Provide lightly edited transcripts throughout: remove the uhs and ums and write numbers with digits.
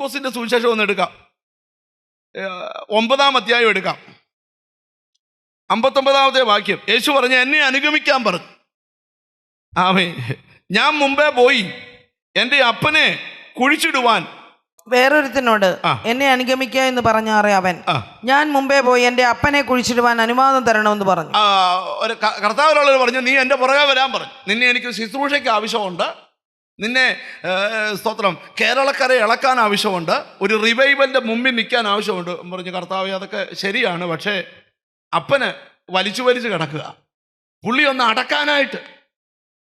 ലൂക്കോസിന്റെ സുവിശേഷം ഒന്ന് എടുക്കാം, 9-ാം അധ്യായം എടുക്കാം, 59-ാമത്തെ വാക്യം. യേശു പറഞ്ഞു, എന്നെ അനുഗമിക്കാൻ പറഞ്ഞു. ആമേൻ. ഞാൻ മുമ്പേ പോയി എൻ്റെ അപ്പനെ കുഴിച്ചിടുവാൻ. വേറൊരുത്തനോട് എന്നെ അനുഗമിക്കുക എന്ന് പറഞ്ഞാറേ അവൻ, ഞാൻ മുമ്പേ പോയി എൻ്റെ അപ്പനെ കുഴിച്ചിടുവാൻ അനുവാദം തരണമെന്ന് പറഞ്ഞു. കർത്താവിനോട് പറഞ്ഞു, നീ എൻ്റെ പുറകെ വരാൻ പറഞ്ഞു. നിന്നെ എനിക്ക് ശുശ്രൂഷയ്ക്ക് ആവശ്യമുണ്ട്, നിന്നെ സ്തോത്രം കേരളക്കര ഇളക്കാൻ ആവശ്യമുണ്ട്, ഒരു റിവൈവലിൻ്റെ മുമ്പിൽ നിൽക്കാൻ ആവശ്യമുണ്ട് പറഞ്ഞു. കർത്താവേ, അതൊക്കെ ശരിയാണ്, പക്ഷേ അപ്പന് വലിച്ചു കിടക്കുക, പുള്ളി ഒന്ന് അടക്കാനായിട്ട്.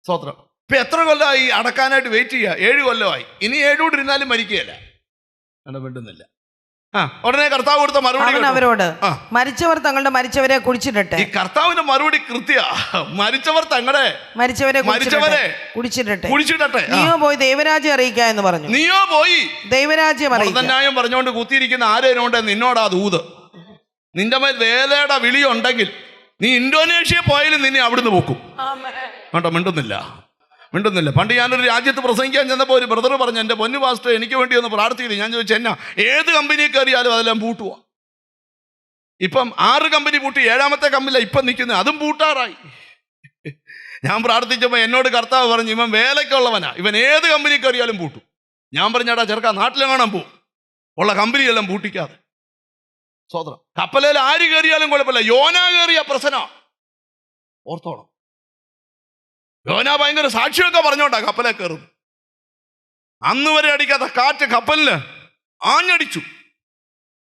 സ്തോത്രം. ഇപ്പം എത്ര കൊല്ലമായി അടക്കാനായിട്ട് വെയിറ്റ് ചെയ്യുക? 7 കൊല്ലമായി. ഇനി 7 കൂടി ഇരുന്നാലും മരിക്കുകയല്ല. മിണ്ടുന്നില്ല. ഉടനെ കർത്താവ് കൊടുത്ത മറുപടി അവരോട്, മരിച്ചവർ തങ്ങളുടെ മരിച്ചവരെ കുഴിച്ചിടട്ടെ. ഈ കർത്താവിന്റെ മറുപടി കൃത്യ, മരിച്ചവർ തങ്ങളുടെ മരിച്ചവരെ കുഴിച്ചിടട്ടെ. നീയോ പോയി ദൈവരാജ്യം അറിയിക്കുക എന്ന് പറഞ്ഞു. നീയോ പോയി ദൈവരാജ്യം അറിയിക്കുക. പറഞ്ഞുകൊണ്ട് കുത്തിയിരിക്കുന്ന ആരേനോണ്ട് നിന്നോടാ ദൂത്. നിന്റെ മേൽ വേലയുടെ വിളിയുണ്ടെങ്കിൽ നീ ഇന്തോനേഷ്യ പോയാലും നിന്നെ അവിടുന്ന് പോക്കും. കേട്ടോ, മിണ്ടുന്നില്ല. പണ്ട് ഞാനൊരു രാജ്യത്ത് പ്രസംഗിക്കാൻ ചെന്നപ്പോൾ ഒരു ബ്രദർ പറഞ്ഞു, എൻ്റെ പൊന്നു പാസ്റ്റർ എനിക്ക് വേണ്ടി ഒന്ന് പ്രാർത്ഥിച്ചില്ല. ഞാൻ ചോദിച്ചു, എന്നാ? ഏത് കമ്പനി കയറിയാലും അതെല്ലാം പൂട്ടുക. ഇപ്പം 6 കമ്പനി പൂട്ടി, 7ാമത്തെ കമ്പനിയിലാണ് ഇപ്പം നിൽക്കുന്നത്, അതും പൂട്ടാറായി. ഞാൻ പ്രാർത്ഥിച്ചപ്പോൾ എന്നോട് കർത്താവ് പറഞ്ഞു, ഇവൻ വേലയ്ക്കുള്ളവനാ, ഇവൻ ഏത് കമ്പനി കയറിയാലും പൂട്ടും. ഞാൻ പറഞ്ഞാടാ ചെറുക്കാ, നാട്ടിലെങ്ങാനും പോവും, ഉള്ള കമ്പനിയെല്ലാം പൂട്ടിക്കാതെ. സ്വതന്ത്രം. കപ്പലേൽ ആര് കയറിയാലും കുഴപ്പമില്ല, യോന കയറിയ പ്രശ്ന ഓർത്തോണം. യോന ഭയങ്കര സാക്ഷിയൊക്കെ പറഞ്ഞോണ്ടാ കപ്പലേ കയറും. അന്ന് വരെ അടിക്കാത്ത കാറ്റ് കപ്പലിന് ആഞ്ഞടിച്ചു.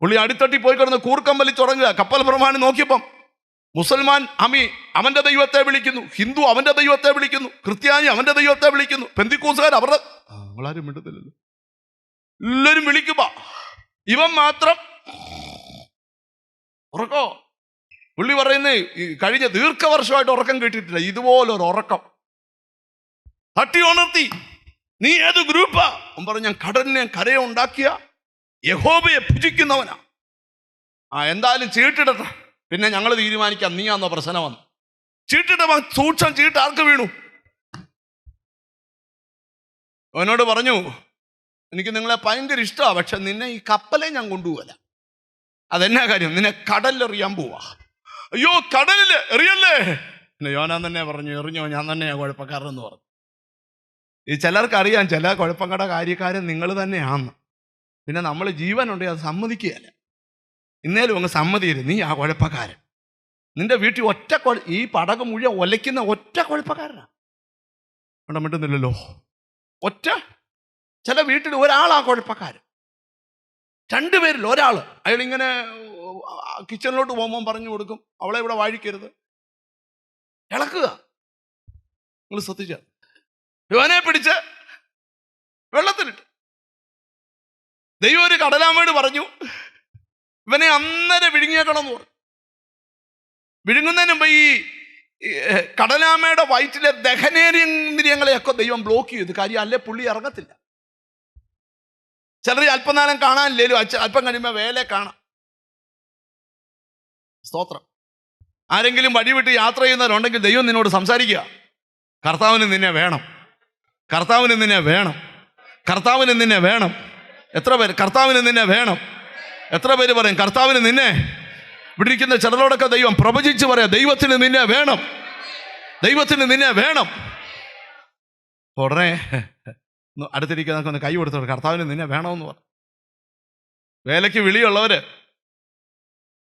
പുള്ളി അടിത്തട്ടി പോയി കിടന്ന് കൂർക്കം വലിച്ചുറങ്ങുക. കപ്പൽ പ്രമാണി നോക്കിയപ്പം മുസൽമാൻ അവന്റെ ദൈവത്തെ വിളിക്കുന്നു, ഹിന്ദു അവന്റെ ദൈവത്തെ വിളിക്കുന്നു, ക്രിസ്ത്യാനി അവന്റെ ദൈവത്തെ വിളിക്കുന്നു, പെന്തിക്കോസുകാർ അവരുടെ നമ്മളാരും മിണ്ടുന്നില്ലല്ലോ, എല്ലാവരും വിളിക്കുമ്പോ ഇവൻ മാത്രം ഉറക്കോ. പുള്ളി പറയുന്നേ, കഴിഞ്ഞ ദീർഘവർഷമായിട്ട് ഉറക്കം കേട്ടിട്ടില്ല ഇതുപോലൊരു ഉറക്കം. തട്ടി ഉണർത്തി, നീ ഏത് ഗ്രൂപ്പാ? പറഞ്ഞു, ഞാൻ കടലിനെ കരയെ ഉണ്ടാക്കിയ യഹോവയെ ഭുജിക്കുന്നവനാ. എന്തായാലും ചീട്ടിടട്ടെ, പിന്നെ ഞങ്ങൾ തീരുമാനിക്കാം, നീയാന്നോ പ്രശ്നം വന്നു. ചീട്ടിട്ട സൂക്ഷം ചീട്ട് ആർക്ക് വീണു? അവനോട് പറഞ്ഞു, എനിക്ക് നിങ്ങളെ ഭയങ്കര ഇഷ്ടമാണ്, പക്ഷെ നിന്നെ ഈ കപ്പലെ ഞാൻ കൊണ്ടുപോകല. അതെന്നാ കാര്യം? നിന്നെ കടലിലെറിയാൻ പോവാ. അയ്യോ, കടലിൽ എറിയല്ലേ? പിന്നെ യോനാൻ തന്നെ പറഞ്ഞു, എറിഞ്ഞോ, ഞാൻ തന്നെയാ കുഴപ്പക്കാരനെന്ന് പറഞ്ഞു. ഈ ചിലർക്കറിയാം ചില കുഴപ്പങ്ങളുടെ കാര്യക്കാരൻ നിങ്ങൾ തന്നെയാന്ന്. പിന്നെ നമ്മൾ ജീവനുണ്ടെങ്കിൽ അത് സമ്മതിക്കുകയല്ല. ഇന്നേലും അങ്ങ് സമ്മതിയില്ല, നീ ആ കുഴപ്പക്കാരൻ. നിന്റെ വീട്ടിൽ ഈ പടക് മുഴുവൻ ഒലയ്ക്കുന്ന ഒറ്റ കുഴപ്പക്കാരനാ. അവിടെ മിണ്ടുന്നില്ലല്ലോ. ചില വീട്ടിൽ ഒരാളാ കുഴപ്പക്കാരൻ, 2 പേരിൽ ഒരാൾ. അയാളിങ്ങനെ കിച്ചണിലോട്ട് പോകുമ്പോൾ പറഞ്ഞു കൊടുക്കും, അവളെ ഇവിടെ വാഴിക്കരുത്, ഇളക്കുക. നിങ്ങൾ ശ്രദ്ധിച്ച, ഇവനെ പിടിച്ച് വെള്ളത്തിലിട്ട്. ദൈവം ഒരു കടലാമയോട് പറഞ്ഞു, ഇവനെ അന്നേരം വിഴുങ്ങിയേക്കണമെന്ന് പറഞ്ഞു. വിഴുങ്ങുന്നതിന് മുമ്പ് ഈ കടലാമയുടെ വയറ്റിലെ ദഹനേന്ദ്രിയങ്ങളെയൊക്കെ ദൈവം ബ്ലോക്ക് ചെയ്തു. കാര്യം അല്ലേ പുള്ളി ഇറങ്ങത്തില്ല. ചിലർ അല്പനാലം കാണാനില്ലേലും അല്പം കഴിയുമ്പോൾ വേല കാണാം. സ്തോത്രം. ആരെങ്കിലും വഴി വിട്ട് യാത്ര ചെയ്യുന്നവരുണ്ടെങ്കിൽ ദൈവം നിന്നോട് സംസാരിക്കുക, കർത്താവിന് നിന്നെ വേണം, കർത്താവിന് നിന്നെ വേണം, കർത്താവിന് നിന്നെ വേണം. എത്ര പേര് കർത്താവിന് നിന്നെ വേണം? എത്ര പേര് പറയും കർത്താവിന് നിന്നെ? ഇവിടെ ഇരിക്കുന്ന ചിലരോടൊക്കെ ദൈവം പ്രവചിച്ച് പറയാം, ദൈവത്തിന് നിന്നെ വേണം, ദൈവത്തിന് നിന്നെ വേണം. ഉടനെ അടുത്തിരിക്കുന്നതൊക്കെ ഒന്ന് കൈ കൊടുത്തോളൂ, കർത്താവിന് നിന്നെ വേണമെന്ന് പറഞ്ഞു. വേലയ്ക്ക് വിളിയുള്ളവര്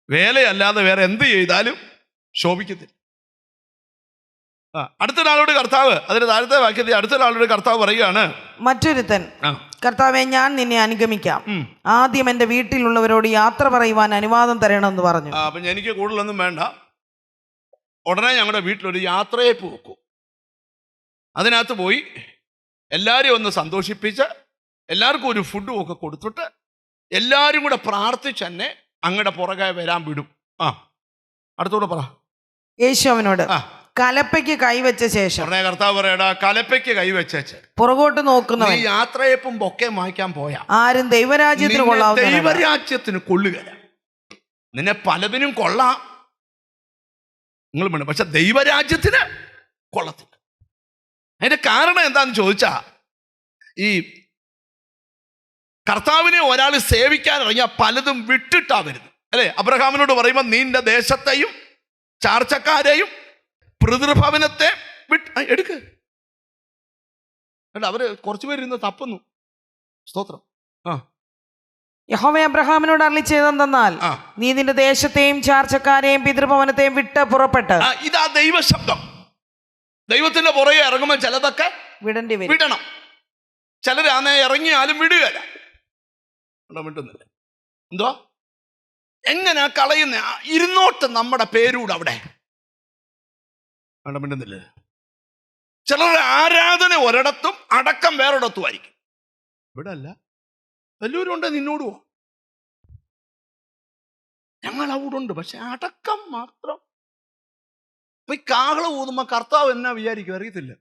വേലയല്ലാതെ വേറെ എന്ത് ചെയ്താലും ശോഭിക്കത്തില്ല. അടുത്തൊരാളോട് കർത്താവ്, അതിന് താഴത്തെ വാക്യത്തിൽ അടുത്തൊരാളോട് കർത്താവ് പറയുകയാണ്, മറ്റൊരുത്തൻ, കർത്താവെ, ഞാൻ നിന്നെ അനുഗമിക്കാം, ആദ്യം എൻ്റെ വീട്ടിലുള്ളവരോട് യാത്ര പറയുവാൻ അനുവാദം തരണമെന്ന് പറഞ്ഞു. അപ്പം എനിക്ക് കൂടുതലൊന്നും വേണ്ട, ഉടനെ ഞങ്ങളുടെ വീട്ടിലൊരു യാത്രയെ പോക്കും. അതിനകത്ത് പോയി എല്ലാവരെയും ഒന്ന് സന്തോഷിപ്പിച്ച് എല്ലാവർക്കും ഒരു ഫുഡും ഒക്കെ കൊടുത്തിട്ട് എല്ലാവരും കൂടെ പ്രാർത്ഥിച്ച് തന്നെ അങ്ങടെ പുറകെ വരാൻ വിടും. അടുത്തൂടെ പറ. യേശു അവനോട്, കലപ്പയ്ക്ക് കൈവച്ച ശേഷം, കർത്താവ് പറയടാ, കലപ്പയ്ക്ക് കൈവച്ചേച്ച് പുറകോട്ട് നോക്കുന്ന യാത്രയപ്പം ബൊക്കെ മായ്ക്കാൻ പോയാ ആരും ദൈവരാജ്യത്തിന് ദൈവരാജ്യത്തിന് കൊള്ളുകയില്ല. നിന്നെ പലതിനും കൊള്ളാം, നിങ്ങൾ വേണം, പക്ഷെ ദൈവരാജ്യത്തിന് കൊള്ളത്തില്ല. അതിന്റെ കാരണം എന്താന്ന് ചോദിച്ചാ, ഈ കർത്താവിനെ ഒരാൾ സേവിക്കാൻ ഇറങ്ങിയാൽ പലതും വിട്ടിട്ടാ വരുന്നത് അല്ലേ? അബ്രഹാമിനോട് പറയുമ്പോൾ നിന്റെ ദേശത്തെയും ചാർച്ചക്കാരെയും പിതൃഭവനത്തെ എടുക്ക്. അവര് കുറച്ചുപേരിന്ന് തപ്പുന്നു. സ്തോത്രം. യഹോവ അബ്രഹാമിനോട് അരുളി ചെയ്തെന്നാൽ, നീ നിന്റെ ദേശത്തെയും ചാർച്ചക്കാരെയും പിതൃഭവനത്തെയും വിട്ട് പുറപ്പെട്ട്. ഇതാ ദൈവശബ്ദം. ദൈവത്തിന്റെ പുറകെ ഇറങ്ങുമ്പോൾ ചിലതൊക്കെ വിടണം. ചിലരാന്നെ ഇറങ്ങിയാലും വിടുകയല്ല. മിണ്ടുന്നില്ല. എന്തോ എങ്ങനെ കളയുന്ന ഇരുന്നോട്ട് നമ്മുടെ പേരൂടെ അവിടെ. മിണ്ടുന്നില്ല. ചിലരുടെ ആരാധന ഒരിടത്തും അടക്കം വേറൊരിടത്തും ആയിരിക്കും. ഇവിടെ അല്ല, വല്ലവരും ഉണ്ട് നിന്നോടുവോ? ഞങ്ങൾ അവിടെ ഉണ്ട്, പക്ഷെ അടക്കം മാത്രം. ഈ കാഹള ഊതുമ്പോ കർത്താവ് എന്നാ വിചാരിക്കും അറിയത്തില്ല.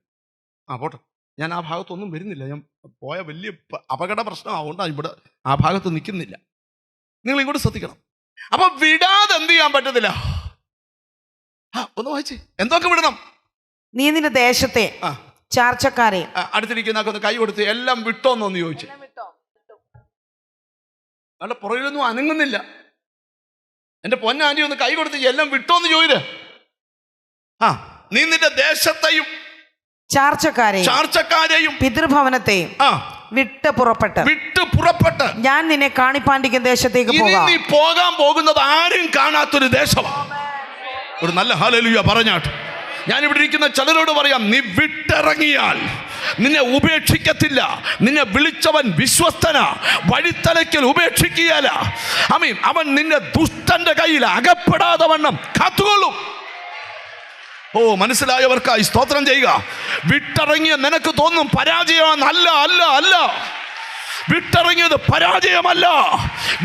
പോട്ടെ, ഞാൻ ആ ഭാഗത്തൊന്നും വരുന്നില്ല. ഞാൻ പോയ വലിയ അപകട പ്രശ്നമാവുകൊണ്ടാണ് ഇവിടെ ആ ഭാഗത്ത് നിൽക്കുന്നില്ല. നിങ്ങൾ ഇങ്ങോട്ട് ശ്രദ്ധിക്കണം. അപ്പൊ വിടാതെ എന്ത് ചെയ്യാൻ പറ്റത്തില്ല. ഒന്ന് വായിച്ചേ, എന്തൊക്കെ വിടണം? നീ നിന്റെ ദേശത്തെ ചാർച്ചക്കാരെ. അടുത്തിരിക്കുന്ന ഒന്ന് കൈ കൊടുത്ത് എല്ലാം വിട്ടോന്നൊന്ന് ചോദിച്ചു. നല്ല പുറകിലൊന്നും അനങ്ങുന്നില്ല. എന്റെ പൊന്നാന്റി ഒന്ന് കൈ കൊടുത്ത് എല്ലാം വിട്ടോന്ന് ചോദിര്. നീ നിന്റെ ദേശത്തെയും ചാർച്ചക്കാരെയും പിതൃഭവനത്തെയും വിട്ട് പുറപ്പെട്ട് ഞാൻ നിന്നെ കാണിപ്പാണ്ടിക്കുന്ന ദേശത്തേക്ക് പോകാം. നീ പോകാൻ പോകുന്നത് ആരും കാണാത്തൊരു ദേശമാണ്. ഒരു നല്ല ഹല്ലേലൂയ പറഞ്ഞാട്ട് ഞാനിവിടെ ഇരിക്കുന്ന ചിലരോട് പറയാം, നീ വിട്ടിറങ്ങിയാൽ നിന്നെ ഉപേക്ഷിക്കത്തില്ല. നിന്നെ വിളിച്ചവൻ വിശ്വസ്തന, വഴിത്തലയ്ക്കൽ ഉപേക്ഷിക്കുകയല്ല. ആമീൻ. അവൻ നിന്നെ ദുഷ്ടന്റെ കയ്യിൽ അകപ്പെടാതെ വണ്ണം കാത്തുകൊള്ളും. മനസ്സിലായവർക്കായി സ്തോത്രം ചെയ്യുക. വിട്ടിറങ്ങിയ നിനക്ക് തോന്നും പരാജയമാണ്. അല്ല അല്ല അല്ല, വിട്ടിറങ്ങിയത് പരാജയമല്ല,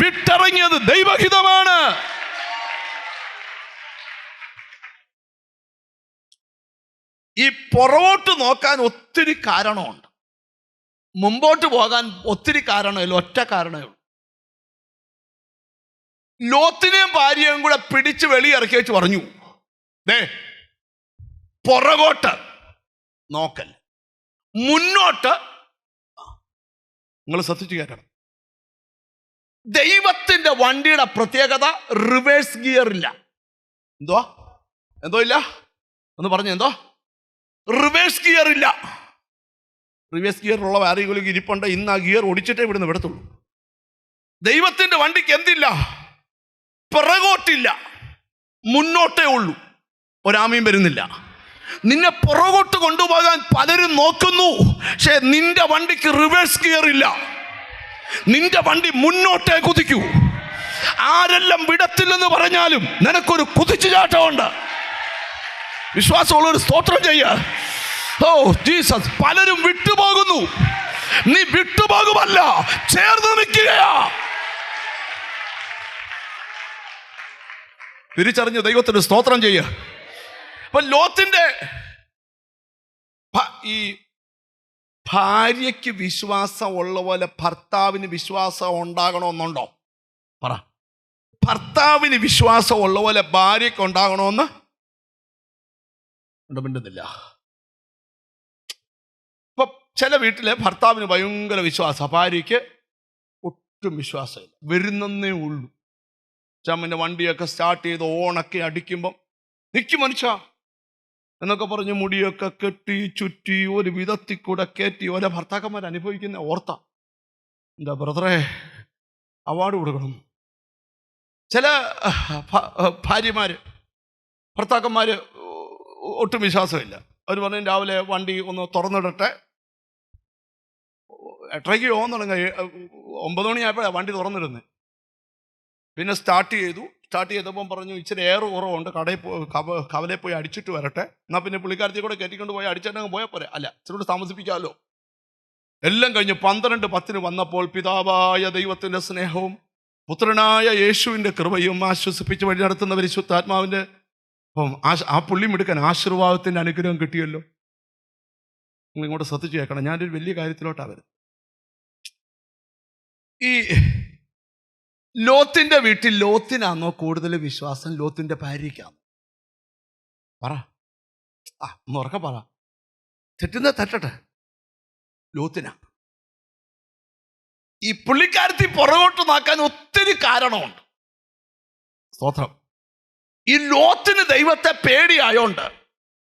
വിട്ടിറങ്ങിയത് ദൈവഹിതമാണ്. ഈ പുറകോട്ട് നോക്കാൻ ഒത്തിരി കാരണമുണ്ട്, മുമ്പോട്ട് പോകാൻ ഒത്തിരി കാരണമില്ല. ഒറ്റ കാരണമേ ഉള്ളൂ. ലോത്തിനെയും ഭാര്യയും കൂടെ പിടിച്ച് വെളിയിറക്കി വെച്ച് പറഞ്ഞു, പുറകോട്ട് നോക്കൽ, മുന്നോട്ട്. നിങ്ങൾ ശ്രദ്ധിച്ചു കേൾക്കണം. ദൈവത്തിന്റെ വണ്ടിയുടെ പ്രത്യേകത റിവേഴ്സ് ഗിയർ ഇല്ല. എന്തോ ഇല്ല ഒന്ന് പറഞ്ഞു. എന്തോ റിവേഴ്സ് ഗിയർ ഇല്ല. റിവേഴ്സ് ഗിയർ ഉള്ള ആരെങ്കിലും ഇരിപ്പുണ്ട്, ഇന്ന് ആ ഗിയർ ഓടിച്ചിട്ടേ ഇവിടുന്ന് വിടത്തുള്ളൂ. ദൈവത്തിന്റെ വണ്ടിക്ക് എന്തില്ല? പിറകോട്ടില്ല, മുന്നോട്ടേ ഉള്ളൂ. ഒരാമയും വരുന്നില്ല. നിന്നെ പുറകോട്ട് കൊണ്ടുപോകാൻ പലരും നോക്കുന്നു, പക്ഷെ നിന്റെ വണ്ടിക്ക് റിവേഴ്സ് ഗിയർ ഇല്ല. നിന്റെ വണ്ടി മുന്നോട്ടേ കുതിക്കൂ. ആരെല്ലാം വിടത്തില്ലെന്ന് പറഞ്ഞാലും നിനക്കൊരു കുതിച്ചുചാട്ടമുണ്ട്. വിശ്വാസമുള്ളൊരു സ്തോത്രം ചെയ്യുക. ജീസസ്. പലരും വിട്ടുപോകുന്നു, നീ വിട്ടുപോകുമല്ല, ചേർന്ന് നിൽക്കുകയാ. തിരിച്ചറിഞ്ഞ് ദൈവത്തിന് സ്തോത്രം ചെയ്യുക. അപ്പൊ ലോത്തിന്റെ ഈ ഭാര്യയ്ക്ക് വിശ്വാസം ഉള്ള പോലെ ഭർത്താവിന് വിശ്വാസം ഉണ്ടാകണമെന്നുണ്ടോ? പറ. ഭർത്താവിന് വിശ്വാസം ഉള്ള പോലെ ഭാര്യയ്ക്ക് ഉണ്ടാകണമെന്ന് മിണ്ടുന്നില്ല. ഇപ്പൊ ചില വീട്ടിലെ ഭർത്താവിന് ഭയങ്കര വിശ്വാസം, ഭാര്യയ്ക്ക് ഒട്ടും വിശ്വാസമില്ല. വരുന്നേ ഉള്ളൂ. ചമ്മൻ്റെ വണ്ടിയൊക്കെ സ്റ്റാർട്ട് ചെയ്ത് ഓണൊക്കെ അടിക്കുമ്പം നിൽക്കും മനുഷ്യ എന്നൊക്കെ പറഞ്ഞ് മുടിയൊക്കെ കെട്ടി ചുറ്റി ഒരു വിധത്തിൽ കൂടെ കയറ്റി ഓരോ ഭർത്താക്കന്മാർ അനുഭവിക്കുന്ന ഓർത്ത. എന്താ ബ്രദറെ, അവാർഡ് കൊടുക്കണം. ചില ഭാര്യമാര് ഭർത്താക്കന്മാര് ഒട്ടും വിശ്വാസമില്ല. അവർ പറഞ്ഞു രാവിലെ വണ്ടി ഒന്ന് തുറന്നിടട്ടെ, 8:30 പോകുന്നുണ്ടെങ്കിൽ 9 മണിയായപ്പോഴാണ് വണ്ടി തുറന്നിടുന്നത്. പിന്നെ സ്റ്റാർട്ട് ചെയ്തപ്പം പറഞ്ഞു ഇച്ചിരി എയർ കുറവുണ്ട്, കവലയിൽ പോയി അടിച്ചിട്ട് വരട്ടെ. എന്നാൽ പിന്നെ പുള്ളിക്കാരത്തി കൂടെ കയറ്റിക്കൊണ്ട് പോയി അടിച്ചിട്ടങ്ങ് പോയാൽ പോരെ. അല്ല, ഇച്ചിരി താമസിപ്പിക്കാമല്ലോ. എല്ലാം കഴിഞ്ഞ് 12:10 വന്നപ്പോൾ പിതാവായ ദൈവത്തിൻ്റെ സ്നേഹവും പുത്രനായ യേശുവിൻ്റെ കൃപയും ആശ്വസിപ്പിച്ച് വഴി നടത്തുന്ന പരിശുദ്ധാത്മാവിൻ്റെ അപ്പം ആ പുള്ളി മിടുക്കൻ ആശീർവാദത്തിൻ്റെ അനുഗ്രഹം കിട്ടിയല്ലോ. നിങ്ങൾ ഇങ്ങോട്ട് ശ്രദ്ധിച്ച് കേൾക്കണം. ഞാനൊരു വലിയ കാര്യത്തിലോട്ടാണ് വരുന്നത്. ഈ ലോത്തിന്റെ വീട്ടിൽ ലോത്തിനാണോ കൂടുതൽ വിശ്വാസം, ലോത്തിന്റെ ഭാര്യയ്ക്കാണോ? പറ, ഒന്ന് ഉറക്കെ പറ. തെറ്റുന്ന തെറ്റട്ടെ, ലോത്തിനാ. ഈ പുള്ളിക്കാരത്തി പുറകോട്ട് നോക്കാൻ ഒത്തിരി കാരണമുണ്ട്. സ്തോത്രം. ഈ ലോത്തിന് ദൈവത്തെ പേടിയായോണ്ട്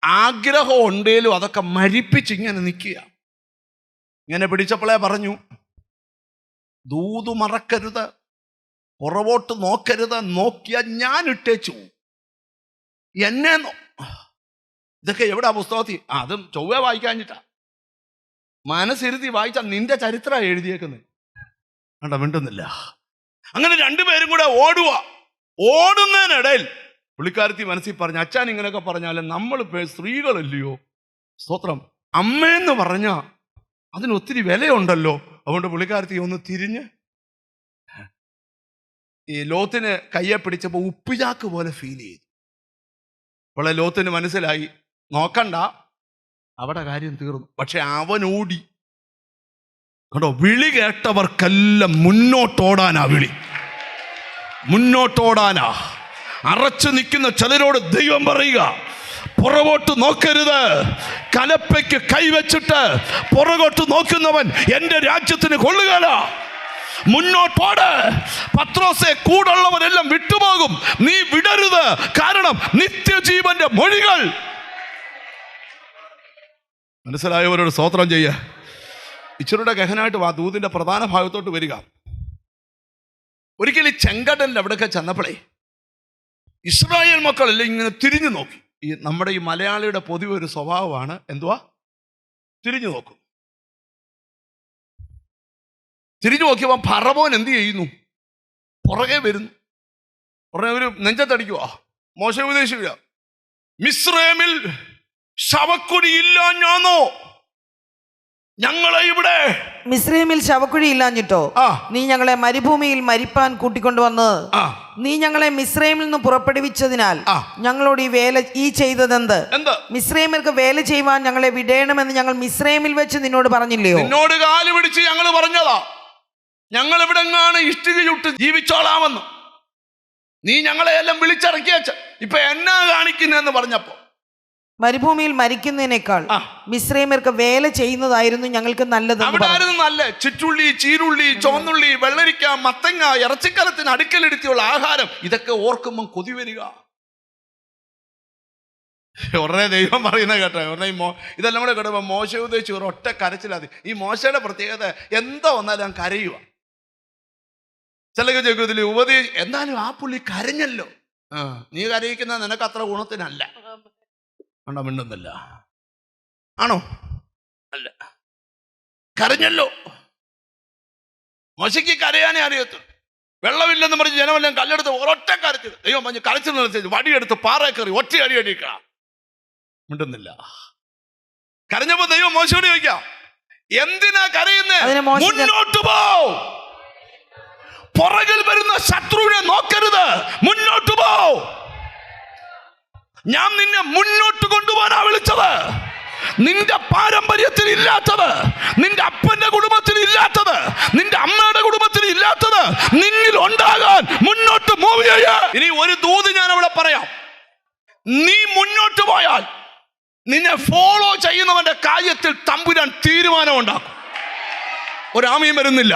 ആഗ്രഹം ഉണ്ടേലും അതൊക്കെ മരിപ്പിച്ച് ഇങ്ങനെ നിൽക്കുക. ഇങ്ങനെ പിടിച്ചപ്പോളേ പറഞ്ഞു, ദൂതു മറക്കരുത്, പുറകോട്ട് നോക്കരുത്, നോക്കിയാൽ ഞാൻ ഇട്ടേച്ചു എന്നെ. ഇതൊക്കെ എവിടാ പുസ്തകത്തിൽ? അതും ചൊവ്വ വായിക്കാഞ്ഞിട്ടാ. മനസ്സിരുത്തി വായിച്ചാൽ നിന്റെ ചരിത്രം എഴുതിയേക്കുന്നത്. കണ്ട, മിണ്ടുന്നില്ല. അങ്ങനെ രണ്ടുപേരും കൂടെ ഓടുക. ഓടുന്നതിനിടയിൽ പുള്ളിക്കാരത്തി മനസ്സിൽ പറഞ്ഞു, അച്ഛൻ ഇങ്ങനെയൊക്കെ പറഞ്ഞാലും നമ്മൾ സ്ത്രീകളല്ലയോ, സ്തോത്രം, അമ്മയെന്ന് പറഞ്ഞ അതിന് ഒത്തിരി വിലയുണ്ടല്ലോ. അതുകൊണ്ട് പുള്ളിക്കാരത്തി ഒന്ന് തിരിഞ്ഞ് ഈ ലോത്തിന് കയ്യെ പിടിച്ചപ്പോൾ ഉപ്പിചാക്ക് പോലെ ഫീൽ ചെയ്തു. അപ്പോൾ ലോത്തിന് മനസ്സിലായി, നോക്കണ്ട, അവിടെ കാര്യം തീർന്നു. പക്ഷെ അവൻ ഓടി. കേട്ടോ, വിളി കേട്ടവർക്കെല്ലാം മുന്നോട്ടോടാനാ വിളി, മുന്നോട്ടോടാനാ. അറച്ചു നിൽക്കുന്ന ചിലരോട് ദൈവം പറയുക, പുറകോട്ട് നോക്കരുത്. കലപ്പയ്ക്ക് കൈവച്ചിട്ട് പുറകോട്ട് നോക്കുന്നവൻ എൻ്റെ രാജ്യത്തിന് കൊള്ളുകയില്ല. മുന്നോട്ടോട്. പത്രോസെ, കൂടുള്ളവരെല്ലാം വിട്ടുപോകും, നീ വിടരുത്. കാരണം നിത്യജീവന്റെ മൊഴികൾ. മനസ്സിലായവരോട് സ്തോത്രം ചെയ്യ. ഇച്ചിരുടെ ഗഹനായിട്ട് വാ, ദൂതിന്റെ പ്രധാന ഭാഗത്തോട്ട് വരിക. ഒരിക്കലും ഈ ചെങ്കടലിൽ അവിടെയൊക്കെ ചെന്നപ്പോഴേ ഇസ്രായേൽ മക്കളെല്ലാം ഇങ്ങനെ തിരിഞ്ഞു നോക്കി. ഈ നമ്മുടെ ഈ മലയാളിയുടെ പൊതുവെ ഒരു സ്വഭാവമാണ്, എന്തുവാ, തിരിഞ്ഞു നോക്കും. തിരിഞ്ഞു നോക്കിയപ്പോൾ ഫറവോൻ എന്ത് ചെയ്യുന്നു? പുറകെ വരുന്നു. പുറകെ ഒരു നെഞ്ചത്തടിക്കുക. മോശ ഉപദേശിക്കുക, മിസ്രൈമിൽ ശവക്കുഴി ഇല്ലാഞ്ഞാന്നോ ഞങ്ങളെ ഇവിടെ? മിസ്രൈമിൽ ശവക്കുഴി ഇല്ലാഞ്ഞിട്ടോ നീ ഞങ്ങളെ മരുഭൂമിയിൽ മരിപ്പാൻ കൂട്ടിക്കൊണ്ടുവന്ന് നീ ഞങ്ങളെ മിസ്രൈമിൽ നിന്ന് പുറപ്പെടുവിച്ചതിനാൽ ഞങ്ങളോട് ഈ ചെയ്തതെന്ത്? മിസ്രൈമിൽക്ക് വേല ചെയ്യുവാൻ ഞങ്ങളെ വിടേണമെന്ന് ഞങ്ങൾ മിസ്രൈമിൽ വെച്ച് നിന്നോട് പറഞ്ഞില്ലയോ? നിന്നോട് കാല് പിടിച്ച് ഞങ്ങൾ പറഞ്ഞതാ, ഞങ്ങൾ എവിടെങ്ങാണ് ഇഷ്ടിക ചുട്ട് ജീവിച്ചോളാമെന്ന്. നീ ഞങ്ങളെ എല്ലാം വിളിച്ചിറക്കിയച്ച ഇപ്പൊ എന്നാ കാണിക്കുന്നെന്ന് പറഞ്ഞപ്പോ, മരുഭൂമിയിൽ മരിക്കുന്നതിനേക്കാൾ മിസ്രൈമ്യർക്ക് വേല ചെയ്യുന്നതായിരുന്നു ഞങ്ങൾക്ക് നല്ലത്. അവിടായിരുന്നു നല്ല ചുറ്റുള്ളി, ചീരുള്ളി, ചോന്നുള്ളി, വെള്ളരിക്ക, മത്തങ്ങ, ഇറച്ചിക്കലത്തിന് അടുക്കലെടുത്തിയുള്ള ആഹാരം. ഇതൊക്കെ ഓർക്കുമ്പം കൊതി വരിക. ഉടനെ ദൈവം പറയുന്നത് കേട്ടോ, ഉടനെ ഇതെല്ലാം കൂടെ കേട്ടപ്പോ മോശ ഉദ്ദേശിച്ച് ഒരു ഒറ്റ കരച്ചിലാതി. ഈ മോശയുടെ പ്രത്യേകത എന്താ വന്നാലും ഞാൻ കരയുക. ചിലക്ക് ചോദിക്കത്തില്ല എന്നാലും ആ പുള്ളി കരഞ്ഞല്ലോ. നീ കരയിക്കുന്ന നിനക്ക് അത്ര ഗുണത്തിനല്ല. കണ്ടോ, മിണ്ടുന്നില്ല. ആണോ? അല്ല, കരഞ്ഞല്ലോ. മോശയ്ക്ക് കരയാനേ അറിയത്തുള്ളൂ. വെള്ളമില്ലെന്ന് പറഞ്ഞ് ജനമെല്ലാം കല്ലെടുത്ത് ഒരൊറ്റ കരച്ചിൽ. ദൈവം പറഞ്ഞ് കരച്ചിൽ നിർത്തി വടിയെടുത്ത് പാറ കയറി ഒറ്റ അടി അടിക്കുക. മിണ്ടുന്നില്ല. കരഞ്ഞപ്പോ ദൈവം മോശയോട് ചോദിക്കാം, എന്തിനാ കരയുന്നേ? മുന്നോട്ട് പോ, പുറകിൽ വരുന്ന ശത്രുവിനെ നോക്കരുത്, മുന്നോട്ട് പോ. ഞാൻ നിന്നെ മുന്നോട്ട് കൊണ്ടുപോകാനാ വിളിച്ചത്. നിന്റെ പാരമ്പര്യത്തിൽ ഇല്ലാത്തത്, നിന്റെ അപ്പന്റെ കുടുംബത്തിൽ ഇല്ലാത്തത്, നിന്റെ അമ്മയുടെ കുടുംബത്തിൽ ഇല്ലാത്തത് നിന്നിൽ ഉണ്ടാകാൻ മുന്നോട്ട് മൂവ് ചെയ്യ. ഇനി ഒരു ദൂത് ഞാൻ അവിടെ പറയാം. നീ മുന്നോട്ട് പോയാൽ നിന്നെ ഫോളോ ചെയ്യുന്നവന്റെ കാര്യത്തിൽ തമ്പുരാൻ തീരുമാനം ഉണ്ടാക്കും. ഒരാമയും വരുന്നില്ല.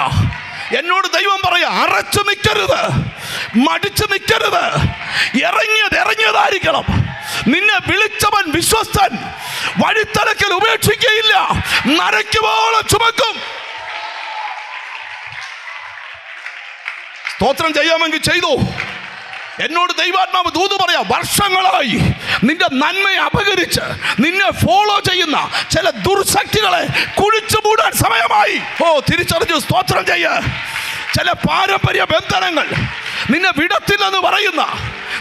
എന്നോട് ദൈവം പറയാ, അറച്ചു നിൽക്കരുത്, മടിച്ചു നിൽക്കരുത്. ഇറങ്ങിയതായിരിക്കണം. നിന്നെ വിളിച്ചവൻ വിശ്വസ്തൻ, വഴിത്തലക്കൽ ഉപേക്ഷിക്കുകയില്ല, നരയ്ക്കുവോളം ചുമക്കും. സ്തോത്രം ചെയ്യാമെങ്കിൽ ചെയ്തു. എന്നോട് ദൈവാത്മാവ് ദൂത് പറയാം, വർഷങ്ങളായി നിന്റെ നന്മയെ അപകരിച്ച് നിന്നെ ഫോളോ ചെയ്യുന്ന ചില ദുർശക്തികളെ കുഴിച്ചു മൂടാൻ സമയമായി. തിരിച്ചറിഞ്ഞു സ്തോത്രം ചെയ്യ. ചില പാരമ്പര്യ ബന്ധനങ്ങൾ നിന്നെ വിടത്തില്ലെന്ന് പറയുന്ന,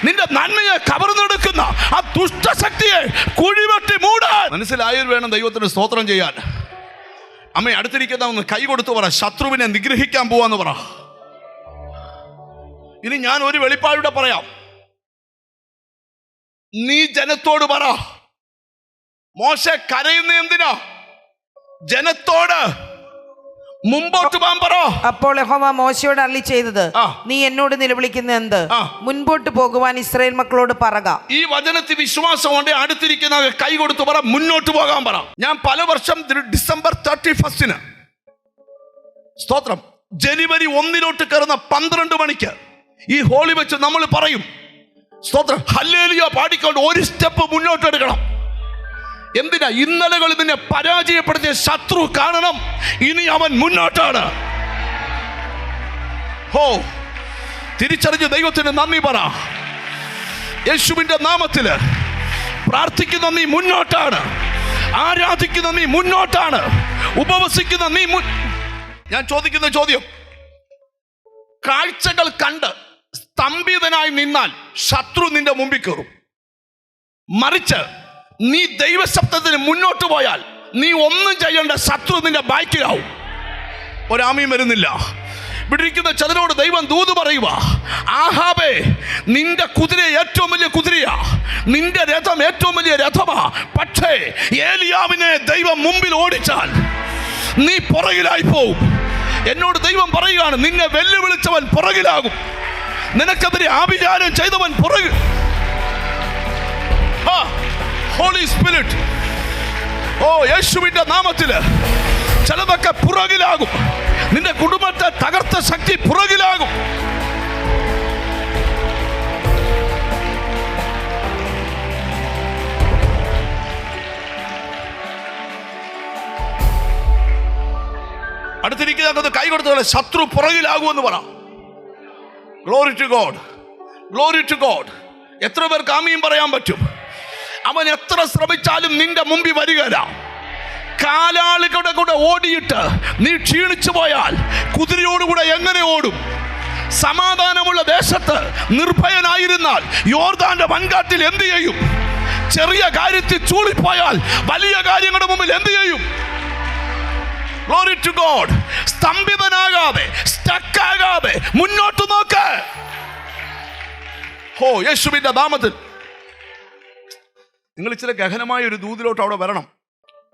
നിന്റെ നന്മയെ കവർന്നെടുക്കുന്ന ആ ദുഷ്ടശക്തിയെ കുഴിവെട്ടി മൂടാൻ മനസ്സിലായത് വേണം ദൈവത്തിന് സ്തോത്രം ചെയ്യാൻ. അമ്മ അടുത്തിരിക്കുന്ന ഒന്ന് കൈ കൊടുത്തു പറ, ശത്രുവിനെ നിഗ്രഹിക്കാൻ പോവാന്ന് പറ. ഇനി ഞാൻ ഒരു വെളിപ്പാടിവിടെ പറയാം. നീ ജനത്തോട് പറ, മോശ കരയുന്ന എന്തിനാ? ജനത്തോട് മുമ്പോട്ട് പോകാൻ പറ. അപ്പോൾ യഹോവ മോശയോട് അരുളി ചെയ്തത്, നീ എന്നോട് നിലവിളിക്കുന്ന എന്ത്? മുൻപോട്ട് പോകുവാൻ ഇസ്രായേൽ മക്കളോട് പറക. ഈ വചനത്തിൽ വിശ്വാസം കൊണ്ട് അടുത്തിരിക്കുന്ന കൈ കൊടുത്തു പറ, മുന്നോട്ട് പോകാൻ പറ. ഞാൻ പല വർഷം ഡിസംബർ 31 സ്തോത്രം ജനുവരി 1 കയറുന്ന 12 മണിക്ക് ഈ ഹോളി വെച്ച് നമ്മൾ പറയും സ്തോത്രം, ഹല്ലേലൂയ പാടിക്കൊണ്ട് ഒരു സ്റ്റെപ്പ് മുന്നോട്ട് എടുക്കണം. എന്തിനാ? ഇന്നലകളിൽ നിന്നെ പരാജയപ്പെടുത്തിയ ശത്രു കാണണം, ഇനി അവൻ മുന്നോട്ടാണ്. ഹോ, തിരിച്ചറിഞ്ഞ് ദൈവത്തിന് നന്ദി പറ. യേശുവിന്റെ നാമത്തില് പ്രാർത്ഥിക്കുന്ന നീ മുന്നോട്ടാണ്, ആരാധിക്കുന്ന നീ മുന്നോട്ടാണ്, ഉപവസിക്കുന്ന നീ ഞാൻ ചോദിക്കുന്ന ചോദ്യം, കാഴ്ചകൾ കണ്ട് സ്തംഭിതനായി നിന്നാൽ ശത്രു നിന്റെ മുമ്പിൽ കയറും. മറിച്ച് നീ ദൈവശബ്ദത്തിന് മുന്നോട്ട് പോയാൽ നീ ഒന്നും ചെയ്യേണ്ട, ശത്രു നിന്റെ ബാക്കിലാവും. ഒരാമയും വരുന്നില്ല. ഇവിടെ ഇരിക്കുന്ന ചിലരോട് ദൈവം ദൂത് പറയുക, ആഹാബേ, നിന്റെ കുതിര ഏറ്റവും വലിയ കുതിരയാ, നിന്റെ രഥം ഏറ്റവും വലിയ രഥമാ. പക്ഷേ ഏലിയാവിനെ ദൈവം മുമ്പിൽ ഓടിച്ചാൽ നീ പുറകിലായി പോവും. എന്നോട് ദൈവം പറയുകയാണ്, നിന്നെ വെല്ലുവിളിച്ചവൻ പുറകിലാകും, നിനക്കെതിരെ ആഭിചാരം ചെയ്തവൻ പുറകിൽ. ഹോളി സ്പിരിറ്റ്, ഓ യേശുവിന്റെ നാമത്തില് ചിലതൊക്കെ പുറകിലാകും. നിന്റെ കുടുംബത്തെ തകർത്ത ശക്തി പുറകിലാകും. അടുത്തിരിക്കുന്ന കൈ കൊടുത്ത ശത്രു പുറകിലാകുമെന്ന് പറ. Glory to God, glory to God. എത്ര പേർക്ക് ആമീൻ പറയാൻ പറ്റും? അവൻ എത്ര ശ്രമിച്ചാലും നിന്റെ മുമ്പിൽ വരികയില്ല. കാലാളുകളുടെ കൂടെ ഓടിയിട്ട് നീ ക്ഷീണിച്ചു പോയാൽ കുതിരയോടുകൂടെ എങ്ങനെ ഓടും? സമാധാനമുള്ള ദേശത്ത് നിർഭയനായിരുന്നാൽ യോർദാന്റെ വൻകാട്ടിൽ എന്ത് ചെയ്യും? ചെറിയ കാര്യത്തിൽ ചൂളിപ്പോയാൽ വലിയ കാര്യങ്ങളുടെ മുമ്പിൽ എന്ത് ചെയ്യും? Glory to God. സ്തംഭിതനാകാതെ, സ്റ്റക്കാകാതെ മുന്നോട്ട് നോക്ക്. ഹോ, യേശുവിന്റെ നാമത്തിൽ നിങ്ങൾ ഇച്ചിരി ഗഹനമായ ഒരു ദൂതിലോട്ട് അവിടെ വരണം.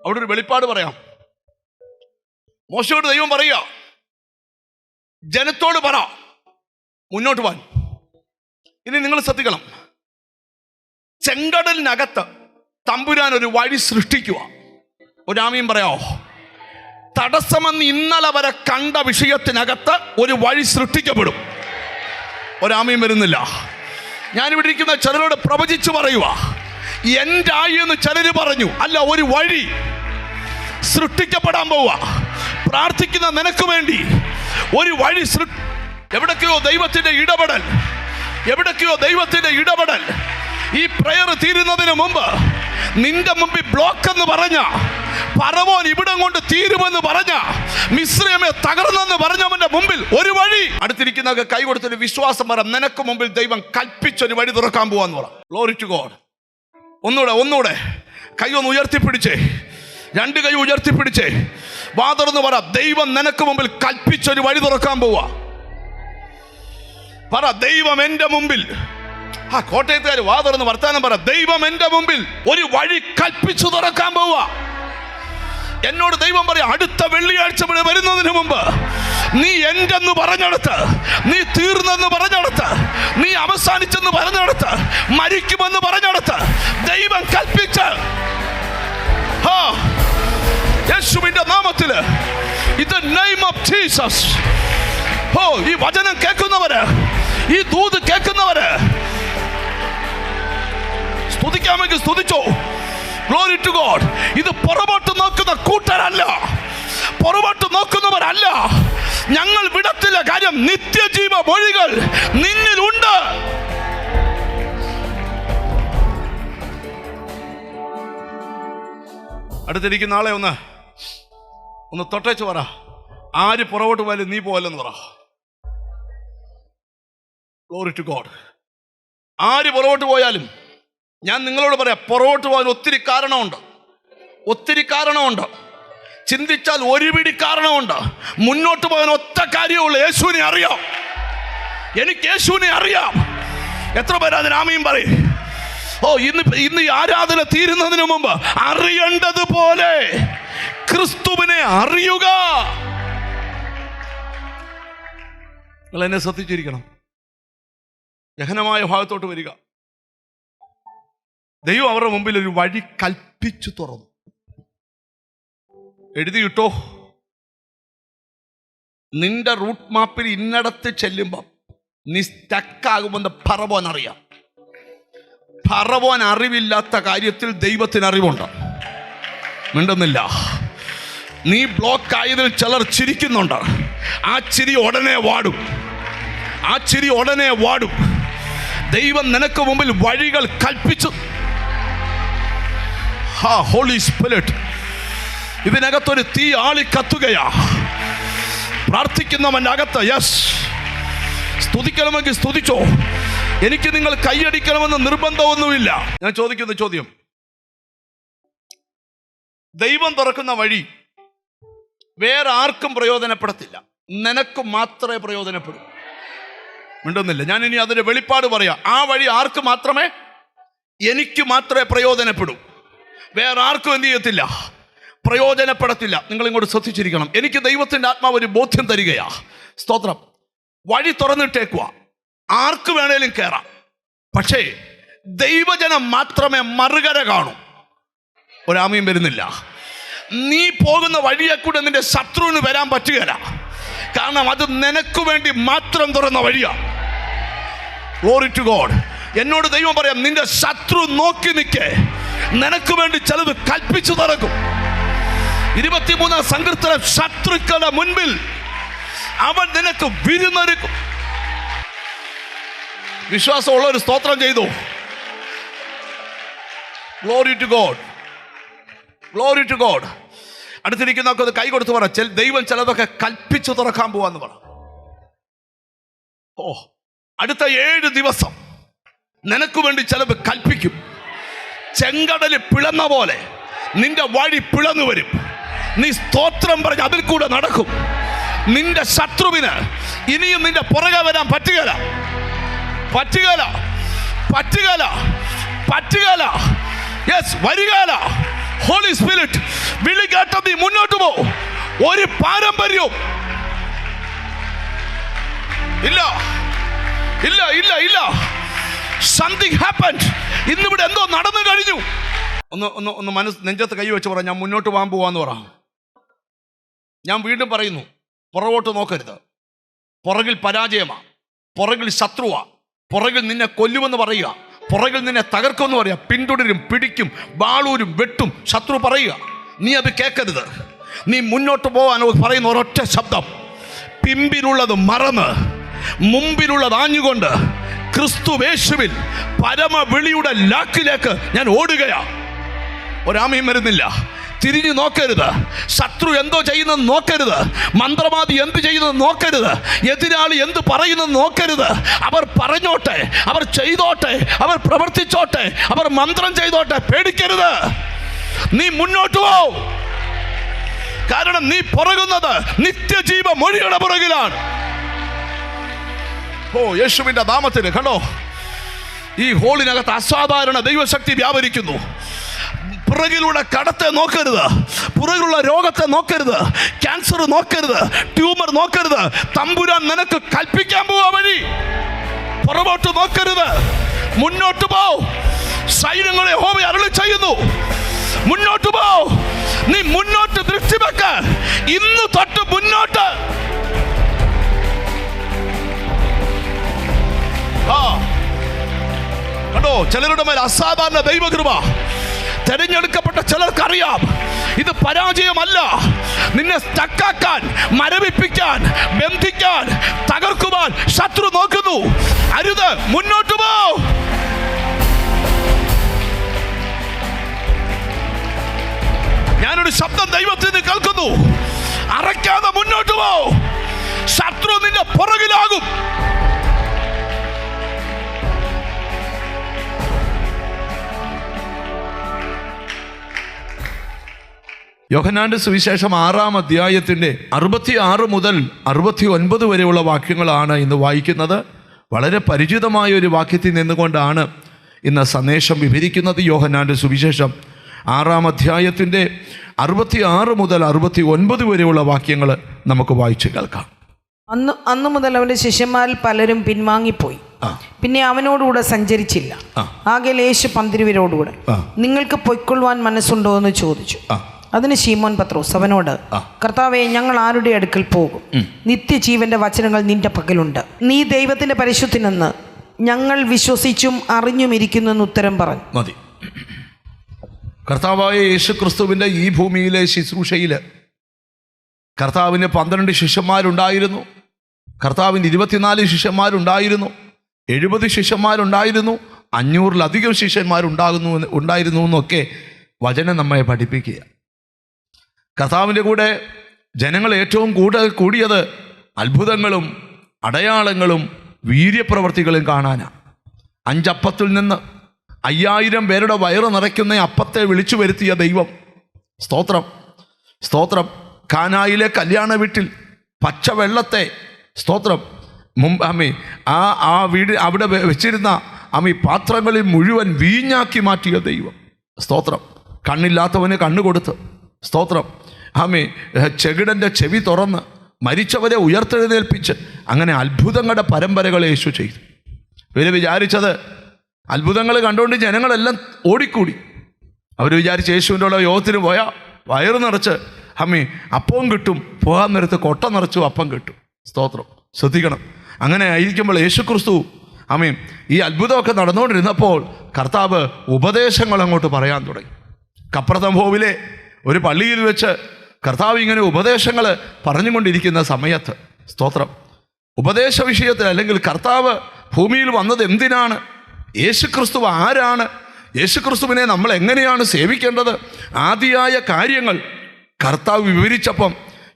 അവിടെ ഒരു വെളിപ്പാട് പറയാം. മോശയോട് ദൈവം പറയുക, ജനത്തോട് പറ മുന്നോട്ട് പോകാൻ. ഇനി നിങ്ങൾ ശ്രദ്ധിക്കണം, ചെങ്കടലിനകത്ത് തമ്പുരാൻ ഒരു വഴി സൃഷ്ടിക്കുക. ഒരു ആമീൻ പറയാമോ? തടസ്സമെന്ന് ഇന്നലെ വരെ കണ്ട വിഷയത്തിനകത്ത് ഒരു വഴി സൃഷ്ടിക്കപ്പെടും. ഒരാമീൻ വരുന്നില്ല. ഞാനിവിടെ ഇരിക്കുന്ന ചിലരോട് പ്രവചിച്ചു പറയുക, എൻ്റെ ആയി എന്ന് ചിലര് പറഞ്ഞു. അല്ല, ഒരു വഴി സൃഷ്ടിക്കപ്പെടാൻ പോവുക. പ്രാർത്ഥിക്കുന്ന നിനക്ക് വേണ്ടി ഒരു വഴി എവിടൊക്കെയോ ദൈവത്തിന്റെ ഇടപെടൽ, എവിടൊക്കെയോ ദൈവത്തിന്റെ ഇടപെടൽ. ഈ പ്രയർ തീരുന്നതിന് മുമ്പ് നിന്റെ മുമ്പിൽ ബ്ലോക്ക് എന്ന് പറഞ്ഞ ഫറവോൻ ഇവിടം കൊണ്ട് തീരുമെന്ന് പറഞ്ഞ മിസ്രൈമെ തകർന്നെന്ന് പറഞ്ഞവന്റെ മുമ്പിൽ ഒരു വഴി. അടുത്തിരിക്കുന്ന കൈ കൊടുത്തൊരു വിശ്വാസം പറ, നിനക്ക് മുമ്പിൽ ദൈവം കൽപ്പിച്ചൊരു വഴി തുറക്കാൻ പോവാന്ന് പറ. Glory to God. ഒന്നുകൂടെ കൈ ഒന്ന് ഉയർത്തിപ്പിടിച്ചേ, രണ്ട് കൈ ഉയർത്തിപ്പിടിച്ചേ, വാ തുറന്ന് പറ, ദൈവം നിനക്ക് മുമ്പിൽ കൽപ്പിച്ചൊരു വഴി തുറക്കാൻ പോവാ. പറ, ദൈവം എൻ്റെ മുമ്പിൽ. കോട്ടയത്തുകാർ വാ തുറന്ന് വർത്താനം പറ, ദൈവം എൻ്റെ മുമ്പിൽ ഒരു വഴി കൽപ്പിച്ചു തുറക്കാൻ പോവാ. എന്നോട് ദൈവം പറയാം, അടുത്ത വെള്ളിയാഴ്ച വരുന്നതിന് മുമ്പ് നീ എന്റെന്ന് പറഞ്ഞെടുത്ത്, നീ തീർന്നെന്ന് പറഞ്ഞെടുത്ത്, നീ അവസാനിച്ചെന്ന് പറഞ്ഞെടുത്ത്, മരിക്കുമെന്ന് പറഞ്ഞെടുത്ത് ദൈവം കൽപ്പിച്ച് യേശുവിന്റെ നാമത്തില്, ഇത് നെയിം ഓഫ് ജീസസ്. ഈ വചനം കേൾക്കുന്നവര്, ഈ ദൂത് കേൾക്കുന്നവര് സ്തുതിക്കാമെങ്കിൽ സ്തുതിച്ചോ. Glory to God. ഇത് പുറകോട്ട് നോക്കുന്ന കൂട്ടരല്ല, പുറകോട്ട് നോക്കുന്നവരല്ല. ഞങ്ങൾ വിടത്തില്ല. കാര്യം നിത്യജീവ വഴികൾ നിന്നിലുണ്ട്. അടുത്തിരിക്കുന്ന ആളെ ഒന്ന് തൊട്ടേച്ച് പറ, ആര് പുറകോട്ട് പോയാലും നീ പോവല്ലെന്ന് പറ. Glory to God. ആര് പുറകോട്ട് പോയാലും ഞാൻ നിങ്ങളോട് പറയാം, പുറകോട്ട് പോകാൻ ഒത്തിരി കാരണമുണ്ട്. ചിന്തിച്ചാൽ ഒരു പിടി കാരണമുണ്ട്. മുന്നോട്ട് പോകാൻ ഒറ്റ കാര്യമുള്ളൂ, യേശുവിനെ അറിയാം. എനിക്ക് യേശുവിനെ അറിയാം. എത്ര പേര് അതിന് ആമീൻ പറയും? ഇന്ന് ഈ ആരാധന തീരുന്നതിന് മുമ്പ് അറിയേണ്ടതുപോലെ ക്രിസ്തുവിനെ അറിയുക. നിങ്ങൾ എന്നെ ശ്രദ്ധിച്ചിരിക്കണം. ഗഹനമായ ഭാഗത്തോട്ട് വരിക. ദൈവം അവരുടെ മുമ്പിൽ ഒരു വഴി കൽപ്പിച്ചു തുറന്നു. എഴുതിയിട്ടോ, നിന്റെ റൂട്ട് മാപ്പിൽ ഇന്നടത്ത് ചെല്ലുമ്പം നീ സ്റ്റക്കാകുമെന്ന് ഫറവോൻ അറിയാം. ഫറവോൻ അറിവില്ലാത്ത കാര്യത്തിൽ ദൈവത്തിന് അറിവുണ്ട്. മിണ്ടുന്നില്ല. നീ ബ്ലോക്ക് ആയതിൽ ചിലർ ചിരിക്കുന്നുണ്ട്. ആ ചിരി ഉടനെ വാടും. ആ ചിരി ഉടനെ വാടും. ദൈവം നിനക്ക് മുമ്പിൽ വഴികൾ കൽപ്പിച്ചു. ഹോളി സ്പിരിറ്റ്, ഇതിനകത്തൊരു തീ ആളി കത്തുകയാ. പ്രാർത്ഥിക്കുന്നവൻ്റെ അകത്ത് യെസ്, സ്തുതിക്കണമെങ്കിൽ സ്തുതിച്ചോ. എനിക്ക് നിങ്ങൾ കൈയടിക്കണമെന്ന് നിർബന്ധമൊന്നുമില്ല. ഞാൻ ചോദിക്കുന്ന ചോദ്യം, ദൈവം തുറക്കുന്ന വഴി വേറെ ആർക്കും പ്രയോജനപ്പെടത്തില്ല, നിനക്ക് മാത്രമേ പ്രയോജനപ്പെടൂ. മിണ്ടുന്നില്ല. ഞാൻ ഇനി അതിന്റെ വെളിപ്പാട് പറയാം. ആ വഴി ആർക്ക് മാത്രമേ, എനിക്ക് മാത്രമേ പ്രയോജനപ്പെടൂ. വേറെ ആർക്കും എന്ത് ചെയ്യത്തില്ല, പ്രയോജനപ്പെടത്തില്ല. നിങ്ങൾ ഇങ്ങോട്ട് ശ്രദ്ധിച്ചിരിക്കണം. എനിക്ക് ദൈവത്തിൻ്റെ ആത്മാവ് ഒരു ബോധ്യം തരികയാ. സ്തോത്രം. വഴി തുറന്നിട്ടേക്കുക, ആർക്ക് വേണേലും കയറാം. പക്ഷേ ദൈവജനം മാത്രമേ മറുകര കാണൂ. ഒരാമയും വരുന്നില്ല. നീ പോകുന്ന വഴിയെ കൂടെ നിന്റെ ശത്രുവിന് വരാൻ പറ്റുകയില്ല. കാരണം അത് നിനക്ക് വേണ്ടി മാത്രം തുറന്ന വഴിയാ. Glory to God. എന്നോട് ദൈവം പറയാം, നിന്റെ ശത്രു നോക്കി നിൽക്കേ, നിനക്ക് വേണ്ടി ചിലത് കൽപ്പിച്ചു തുറക്കും. 23 സങ്കീർത്തനം, ശത്രുക്കളുടെ മുൻപിൽ അവൻ നിനക്ക് വിരുന്നൊരുക്കും. വിശ്വാസമുള്ള ഒരു സ്തോത്രം ചെയ്തു. Glory to God. Glory to God. അടുത്തിരിക്കുന്നവർക്ക് കൈ കൊടുത്ത് പറ, ദൈവം ചിലതൊക്കെ കൽപ്പിച്ചു തുറക്കാൻ പോവാന്ന് പറ. ഓ, അടുത്ത 7 ദിവസം നിനക്ക് വേണ്ടി ചിലത് കൽപ്പിക്കും. ചെങ്കടല് പിളന്ന പോലെ നിന്റെ വഴി പിളന്നു വരും. നീ സ്തോത്രം പറഞ്ഞ് അതിൽ കൂടെ നടക്കും. നിന്റെ ശത്രുവിന് ഇനിയും നിന്റെ പുറകെ വരാൻ പറ്റുകയില്ല. പറ്റുകയില്ല, പറ്റുകയില്ല, പറ്റുകയില്ല. യെസ്, വരികയില്ല. ഹോളി സ്പിരിറ്റ് വിളി കേട്ട നീ മുന്നോട്ട് പോ. ഒരു പാരമ്പര്യവും ഇല്ല, ഇല്ല, ഇല്ല, ഇല്ല. Something happened. ഇന്നിവിടെ എന്തോ നടന്നു കഴിഞ്ഞു. ഒന്ന് മനസ്സ് നെഞ്ചത്ത് കൈ വെച്ച് പറ, ഞാൻ മുന്നോട്ട് പോകാൻ പോവാന്ന് പറ. ഞാൻ വീണ്ടും പറയുന്നു, പുറകോട്ട് നോക്കരുത്. പുറകിൽ പരാജയമാ, പുറകിൽ ശത്രുവാ, പുറകിൽ നിന്നെ കൊല്ലുമെന്ന് പറയുക, പുറകിൽ നിന്നെ തകർക്കുമെന്ന് പറയുക. പിന്തുടരും, പിടിക്കും, വാളൂരും, വെട്ടും ശത്രു പറയുക. നീ അത് കേൾക്കരുത്. നീ മുന്നോട്ട് പോകാൻ പറയുന്ന ഒരൊറ്റ ശബ്ദം, പിമ്പിലുള്ളത് മറന്ന് മുമ്പിലുള്ളത് ആഞ്ഞുകൊണ്ട് ക്രിസ്തുവേശുവിൽ പരമവിളിയുടെ ലാക്കിലേക്ക് ഞാൻ ഓടുകയാ. ഒരാമയും വരുന്നില്ല. തിരിഞ്ഞു നോക്കരുത്. ശത്രു എന്തോ ചെയ്യുന്നത് നോക്കരുത്. മന്ത്രവാദി എന്ത് ചെയ്യുന്നത് നോക്കരുത്. എതിരാളി എന്ത് പറയുന്നത് നോക്കരുത്. അവർ പറഞ്ഞോട്ടെ, അവർ ചെയ്തോട്ടെ, അവർ പ്രവർത്തിച്ചോട്ടെ, അവർ മന്ത്രം ചെയ്തോട്ടെ, പേടിക്കരുത്. നീ മുന്നോട്ട് പോ. കാരണം നീ പുറകുന്നത് നിത്യജീവ മൊഴിയുടെ പുറകിലാണ്. ഓ, യേശുവിന്റെ നാമത്തിന് കണ്ടോ, ഈ ഹോളിനകത്ത് അസാധാരണ ദൈവശക്തി വ്യാപരിക്കുന്നു. പുറകിലൂടെ കടത്തെ നോക്കരുത്, പുറകിലുള്ള രോഗത്തെ നോക്കരുത്, ക്യാൻസർ നോക്കരുത്, ട്യൂമർ നോക്കരുത്. തമ്പുരാൻ നിനക്ക് കൽപ്പിക്കാൻ പോവാ വഴി. പുറകോട്ട് നോക്കരുത്, മുന്നോട്ട് പോ. സൈന്യങ്ങളെ യഹോവ അരുളി ചെയ്യുന്നു, മുന്നോട്ട് പോ. നീ മുന്നോട്ട് ദൃഷ്ടി വെക്ക. ഇന്ന് തൊട്ട് മുന്നോട്ട്. കണ്ടോ, ചിലരുടെ മേൽ അസാധാരണ ദൈവകൃപ. തെരഞ്ഞെടുക്കപ്പെട്ട ചിലർക്കറിയാം ഇത് പരാജയമല്ല. നിന്നെ സ്റ്റക്കാക്കാൻ, മരവിപ്പിക്കാൻ, ബന്ധിക്കാൻ, തകർക്കുവാൻ ശത്രു നോക്കുന്നു. അരുത്, മുന്നോട്ട് പോ. ഞാനൊരു ശബ്ദം ദൈവത്തിന് കേൾക്കുന്നു, അറയ്ക്കാതെ മുന്നോട്ട് പോ. ശത്രു നിന്റെ പുറകിലാകും. യോഹന്നാന്റെ സുവിശേഷം 6-ാം അധ്യായത്തിൻ്റെ 66 മുതൽ 69 വരെയുള്ള വാക്യങ്ങളാണ് ഇന്ന് വായിക്കുന്നത്. വളരെ പരിചിതമായ ഒരു വാക്യത്തിൽ നിന്നുകൊണ്ടാണ് ഇന്ന് സന്ദേശം വിവരിക്കുന്നത്. യോഹന്നാന്റെ സുവിശേഷം 6-ാം അധ്യായത്തിൻ്റെ 66 മുതൽ 69 വരെയുള്ള വാക്യങ്ങൾ നമുക്ക് വായിച്ച് കേൾക്കാം. അന്നു മുതൽ അവന്റെ ശിഷ്യന്മാരിൽ പലരും പിൻവാങ്ങിപ്പോയി, പിന്നെ അവനോടുകൂടെ സഞ്ചരിച്ചില്ല. ആകയാൽ യേശു പന്തിരുവരോടുകൂടെ നിങ്ങൾക്ക് പൊയ്ക്കൊള്ളുവാൻ മനസ്സുണ്ടോ എന്ന് ചോദിച്ചു. അതിന് ശീമോൻ പത്രോസ് അവനോട്, കർത്താവേ, ഞങ്ങൾ ആരുടെ അടുക്കൽ പോകും? നിത്യജീവന്റെ വചനങ്ങൾ നിന്റെ പക്കലുണ്ട്. നീ ദൈവത്തിന്റെ പരിശുദ്ധനെന്ന് ഞങ്ങൾ വിശ്വസിച്ചും അറിഞ്ഞും ഇരിക്കുന്നു എന്ന് ഉത്തരം പറഞ്ഞു. മതി. കർത്താവായ യേശു ക്രിസ്തുവിൻ്റെ ഈ ഭൂമിയിലെ ശുശ്രൂഷയിൽ കർത്താവിന് 12 ശിഷ്യന്മാരുണ്ടായിരുന്നു. കർത്താവിന് 24 ശിഷ്യന്മാരുണ്ടായിരുന്നു. 70 ശിഷ്യന്മാരുണ്ടായിരുന്നു. 500-ലധികം ഉണ്ടായിരുന്നു എന്നൊക്കെ വചനം നമ്മെ പഠിപ്പിക്കുക. കർത്താവിൻ്റെ കൂടെ ജനങ്ങൾ ഏറ്റവും കൂടിയത് അത്ഭുതങ്ങളും അടയാളങ്ങളും വീര്യപ്രവർത്തികളും കാണാനാണ്. 5 അപ്പത്തിൽ നിന്ന് 5000 പേരുടെ വയറ് നിറയ്ക്കുന്ന അപ്പത്തെ വിളിച്ചു വരുത്തിയ ദൈവം. സ്തോത്രം, സ്തോത്രം. കാനായിലെ കല്യാണ വീട്ടിൽ പച്ചവെള്ളത്തെ, സ്തോത്രം, ആ വീട് അവിടെ വെച്ചിരുന്ന പാത്രങ്ങളിൽ മുഴുവൻ വീഞ്ഞാക്കി മാറ്റിയ ദൈവം. സ്തോത്രം. കണ്ണില്ലാത്തവന് കണ്ണ് കൊടുത്ത്, സ്തോത്രം, ചെകിടൻ്റെ ചെവി തുറന്ന് മരിച്ചവരെ ഉയർത്തെഴുന്നേൽപ്പിച്ച് അങ്ങനെ അത്ഭുതങ്ങളുടെ പരമ്പരകളെ യേശു ചെയ്തു. ഇവർ വിചാരിച്ചത് അത്ഭുതങ്ങൾ കണ്ടുകൊണ്ട് ജനങ്ങളെല്ലാം ഓടിക്കൂടി. അവർ വിചാരിച്ച് യേശുവിൻ്റെ ഉള്ള യോഗത്തിന് പോയാൽ വയറ് നിറച്ച് അപ്പവും കിട്ടും, പോകാൻ നേരത്ത് കൊട്ട നിറച്ചു അപ്പം കിട്ടും. സ്തോത്രം. ശ്രദ്ധിക്കണം. അങ്ങനെ ആയിരിക്കുമ്പോൾ യേശു ക്രിസ്തു ഈ അത്ഭുതമൊക്കെ നടന്നുകൊണ്ടിരുന്നപ്പോൾ കർത്താവ് ഉപദേശങ്ങൾ അങ്ങോട്ട് പറയാൻ തുടങ്ങി. കപ്രതംഭോവിലെ ഒരു പള്ളിയിൽ വെച്ച് കർത്താവ് ഇങ്ങനെ ഉപദേശങ്ങൾ പറഞ്ഞുകൊണ്ടിരിക്കുന്ന സമയത്ത്, സ്തോത്രം, ഉപദേശ വിഷയത്തിൽ, അല്ലെങ്കിൽ കർത്താവ് ഭൂമിയിൽ വന്നത് എന്തിനാണ്, യേശുക്രിസ്തു ആരാണ്, യേശുക്രിസ്തുവിനെ നമ്മൾ എങ്ങനെയാണ് സേവിക്കേണ്ടത്, ആദിയായ കാര്യങ്ങൾ കർത്താവ് വിവരിച്ചപ്പം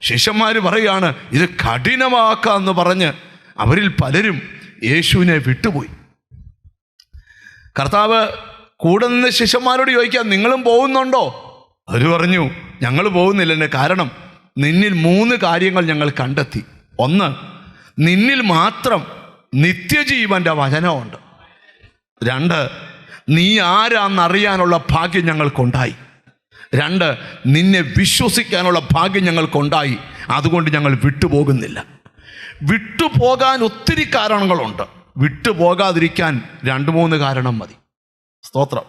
ശിഷ്യന്മാർ പറയുകയാണ്, ഇത് കഠിനമാക്കാമെന്ന് പറഞ്ഞ് അവരിൽ പലരും യേശുവിനെ വിട്ടുപോയി. കർത്താവ് കൂടെ നിന്ന് ശിഷ്യന്മാരോട് ചോദിക്കാം, നിങ്ങളും പോകുന്നുണ്ടോ? അവർ പറഞ്ഞു, ഞങ്ങൾ പോകുന്നില്ല. കാരണം നിന്നിൽ 3 കാര്യങ്ങൾ ഞങ്ങൾ കണ്ടെത്തി. 1, നിന്നിൽ മാത്രം നിത്യജീവന്റെ വചനമുണ്ട്. 2, നീ ആരാന്നറിയാനുള്ള ഭാഗ്യം ഞങ്ങൾക്കുണ്ടായി. 2, നിന്നെ വിശ്വസിക്കാനുള്ള ഭാഗ്യം ഞങ്ങൾക്കുണ്ടായി. അതുകൊണ്ട് ഞങ്ങൾ വിട്ടുപോകുന്നില്ല. വിട്ടുപോകാൻ ഒത്തിരി കാരണങ്ങളുണ്ട്. വിട്ടുപോകാതിരിക്കാൻ 2-3 കാരണം മതി. സ്തോത്രം.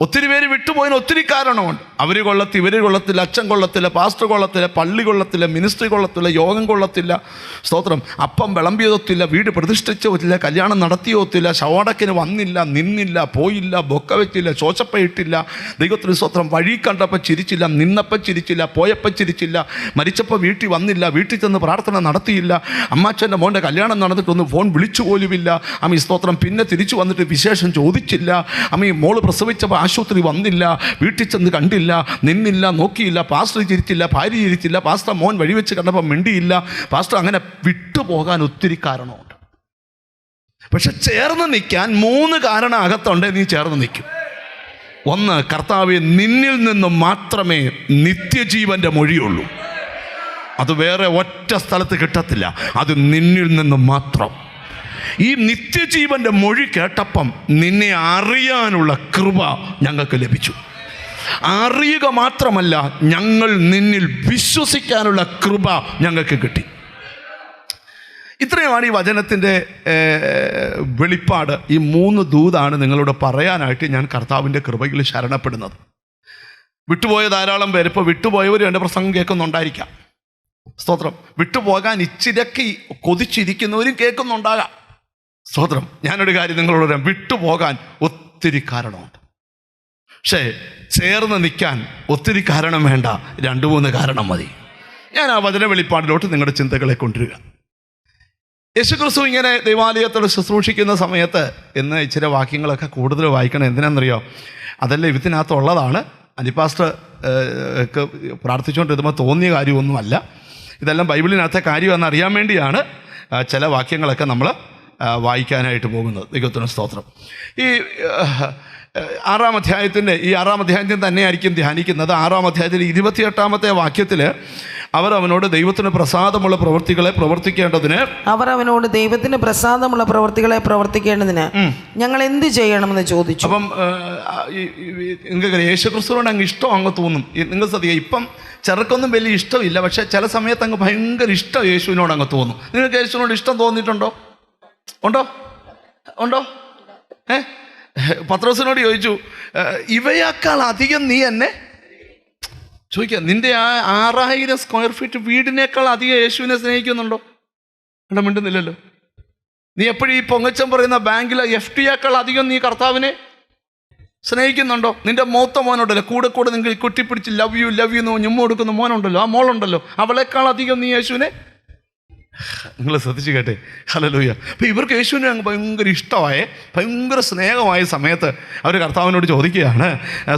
ഒത്തിരി പേര് വിട്ടുപോയതിന് ഒത്തിരി കാരണമുണ്ട്. അവർ കൊള്ളത്തില്ല, ഇവർ കൊള്ളത്തില്ല, അച്ഛൻ കൊള്ളത്തില്ല, പാസ്റ്റർ കൊള്ളത്തില്ല, പള്ളി കൊള്ളത്തില്ല, മിനിസ്ട്രി കൊള്ളത്തില്ല, യോഗം കൊള്ളത്തില്ല. സ്തോത്രം. അപ്പം വിളമ്പിയതൊത്തില്ല, വീട് പ്രതിഷ്ഠിച്ചോത്തില്ല, കല്യാണം നടത്തിയോത്തില്ല, ശവടക്കിന് വന്നില്ല, നിന്നില്ല, പോയില്ല, ബൊക്ക വെച്ചില്ല, ശോശപ്പയിട്ടില്ല. ദൈവത്തിന് സ്തോത്രം. വഴി കണ്ടപ്പോൾ ചിരിച്ചില്ല, നിന്നപ്പം ചിരിച്ചില്ല, പോയപ്പം ചിരിച്ചില്ല, മരിച്ചപ്പോൾ വീട്ടിൽ വന്നില്ല, വീട്ടിൽ ചെന്ന് പ്രാർത്ഥന നടത്തിയില്ല, അമ്മാച്ചൻ്റെ മോൻ്റെ കല്യാണം നടന്നിട്ടൊന്ന് ഫോൺ വിളിച്ചു പോലുമില്ല. സ്തോത്രം. പിന്നെ തിരിച്ചു വന്നിട്ട് വിശേഷം ചോദിച്ചില്ല. മോള് പ്രസവിച്ചപ്പോൾ ആശുപത്രി വന്നില്ല, വീട്ടിൽ ചെന്ന് കണ്ടില്ല, നിന്നില്ല, നോക്കിയില്ല, പാസ്റ്റർ ചിരിച്ചില്ല, ഭാര്യ ചിരിച്ചില്ല, പാസ്റ്റർ മോൻ വഴിവെച്ച് കണ്ടപ്പോൾ മിണ്ടിയില്ല. പാസ്റ്റർ അങ്ങനെ വിട്ടുപോകാൻ ഒത്തിരി കാരണമുണ്ട്. പക്ഷെ ചേർന്ന് നിൽക്കാൻ 3 കാരണം അകത്തുണ്ട്. നീ ചേർന്ന് നിൽക്കും. 1, കർത്താവേ, നിന്നിൽ നിന്ന് മാത്രമേ നിത്യജീവന്റെ മൊഴിയുള്ളൂ. അത് വേറെ ഒറ്റ സ്ഥലത്ത് കിട്ടത്തില്ല. അത് നിന്നിൽ നിന്ന് മാത്രം. ഈ നിത്യജീവന്റെ മൊഴി കേട്ടപ്പം നിന്നെ അറിയാനുള്ള കൃപ ഞങ്ങൾക്ക് ലഭിച്ചു. അറിയുക മാത്രമല്ല, ഞങ്ങൾ നിന്നിൽ വിശ്വസിക്കാനുള്ള കൃപ ഞങ്ങൾക്ക് കിട്ടി. ഇത്രയുമാണ് ഈ വചനത്തിൻ്റെ വെളിപ്പാട്. ഈ 3 ദൂതാണ് നിങ്ങളോട് പറയാനായിട്ട് ഞാൻ കർത്താവിൻ്റെ കൃപയിൽ ശരണപ്പെടുന്നത്. വിട്ടുപോയ ധാരാളം പേര്, ഇപ്പോൾ വിട്ടുപോയവർ എൻ്റെ പ്രസംഗം കേൾക്കുന്നുണ്ടായിരിക്കാം. സ്തോത്രം. വിട്ടുപോകാൻ ഇച്ചിരക്ക് കൊതിച്ചിരിക്കുന്നവരും കേൾക്കുന്നുണ്ടാകാം. സ്തോത്രം. ഞാനൊരു കാര്യം നിങ്ങളോട് പറയാം, വിട്ടുപോകാൻ ഒത്തിരി കാരണമുണ്ട്. പക്ഷേ ചേർന്ന് നിൽക്കാൻ ഒത്തിരി കാരണം വേണ്ട, 2-3 കാരണം മതി. ഞാൻ ആ വചന വെളിപ്പാടിലോട്ട് നിങ്ങളുടെ ചിന്തകളെ കൊണ്ടുവരിക. യേശുക്രിസ്തു ഇങ്ങനെ ദൈവാലയത്തോട് ശുശ്രൂഷിക്കുന്ന സമയത്ത് ഇന്ന് ഇച്ചിരി വാക്യങ്ങളൊക്കെ കൂടുതൽ വായിക്കണം. എന്തിനാണെന്നറിയോ? അതെല്ലാം ഇതിനകത്തുള്ളതാണ്. അനിപ്പാസ്റ്റർ പ്രാർത്ഥിച്ചുകൊണ്ടിരുന്നപ്പോൾ തോന്നിയ കാര്യമൊന്നുമല്ല. ഇതെല്ലാം ബൈബിളിനകത്തെ കാര്യമെന്ന് അറിയാൻ വേണ്ടിയാണ് ചില വാക്യങ്ങളൊക്കെ നമ്മൾ വായിക്കാനായിട്ട് പോകുന്നത്. ദൈവത്തിന് സ്തോത്രം. ഈ 6-ാം അധ്യായത്തിൻ്റെ ഈ 6-ാം അധ്യായത്തിൽ തന്നെയായിരിക്കും ധ്യാനിക്കുന്നത്. 6-ാം അധ്യായത്തിൽ 28-ാമത്തെ വാക്യത്തിൽ അവർ അവനോട് ദൈവത്തിന് പ്രസാദമുള്ള പ്രവൃത്തികളെ പ്രവർത്തിക്കേണ്ടതിന് ഞങ്ങൾ എന്ത് ചെയ്യണമെന്ന് ചോദിച്ചു. അപ്പം നിങ്ങൾക്ക് യേശുക്രിസ്തുവിനോട് അങ്ങ് ഇഷ്ടം അങ്ങ് തോന്നും. നിങ്ങൾ ശ്രദ്ധിക്കുക, ഇപ്പം ചെറുക്കൊന്നും വലിയ ഇഷ്ടമില്ല, പക്ഷേ ചില സമയത്ത് അങ്ങ് ഭയങ്കര ഇഷ്ടം യേശുവിനോട് അങ്ങ് തോന്നും. നിങ്ങൾക്ക് യേശുവിനോട് ഇഷ്ടം തോന്നിയിട്ടുണ്ടോ? ഉണ്ടോ? പത്രോസിനോട് ചോദിച്ചു, ഇവയേക്കാൾ അധികം നീ എന്നെ ചോദിക്കുക, നിന്റെ ആ 6000 സ്ക്വയർ ഫീറ്റ് വീടിനേക്കാൾ അധികം യേശുവിനെ സ്നേഹിക്കുന്നുണ്ടോ? കണ്ട മിണ്ടുന്നില്ലല്ലോ. നീ എപ്പോഴും ഈ പൊങ്ങച്ചം പറയുന്ന ബാങ്കിലെ FDയേക്കാൾ അധികം നീ കർത്താവിനെ സ്നേഹിക്കുന്നുണ്ടോ? നിന്റെ മൂത്ത മോനുണ്ടല്ലോ, കൂടെ കൂടെ നിങ്ങൾ കുട്ടിപ്പിടിച്ച് ലവ് യു എന്ന് ഞുമ്മ കൊടുക്കുന്ന മോനുണ്ടല്ലോ, ആ മോളുണ്ടല്ലോ, അവളെക്കാൾ അധികം നീ യേശുവിനെ. നിങ്ങൾ ശ്രദ്ധിച്ച് കേട്ടെ. ഹല്ലേലൂയ. അപ്പോൾ ഇവർക്ക് യേശുവിനെ അങ്ങ് ഭയങ്കര ഇഷ്ടമായ, ഭയങ്കര സ്നേഹമായ സമയത്ത് അവർ കർത്താവിനോട് ചോദിക്കുകയാണ്.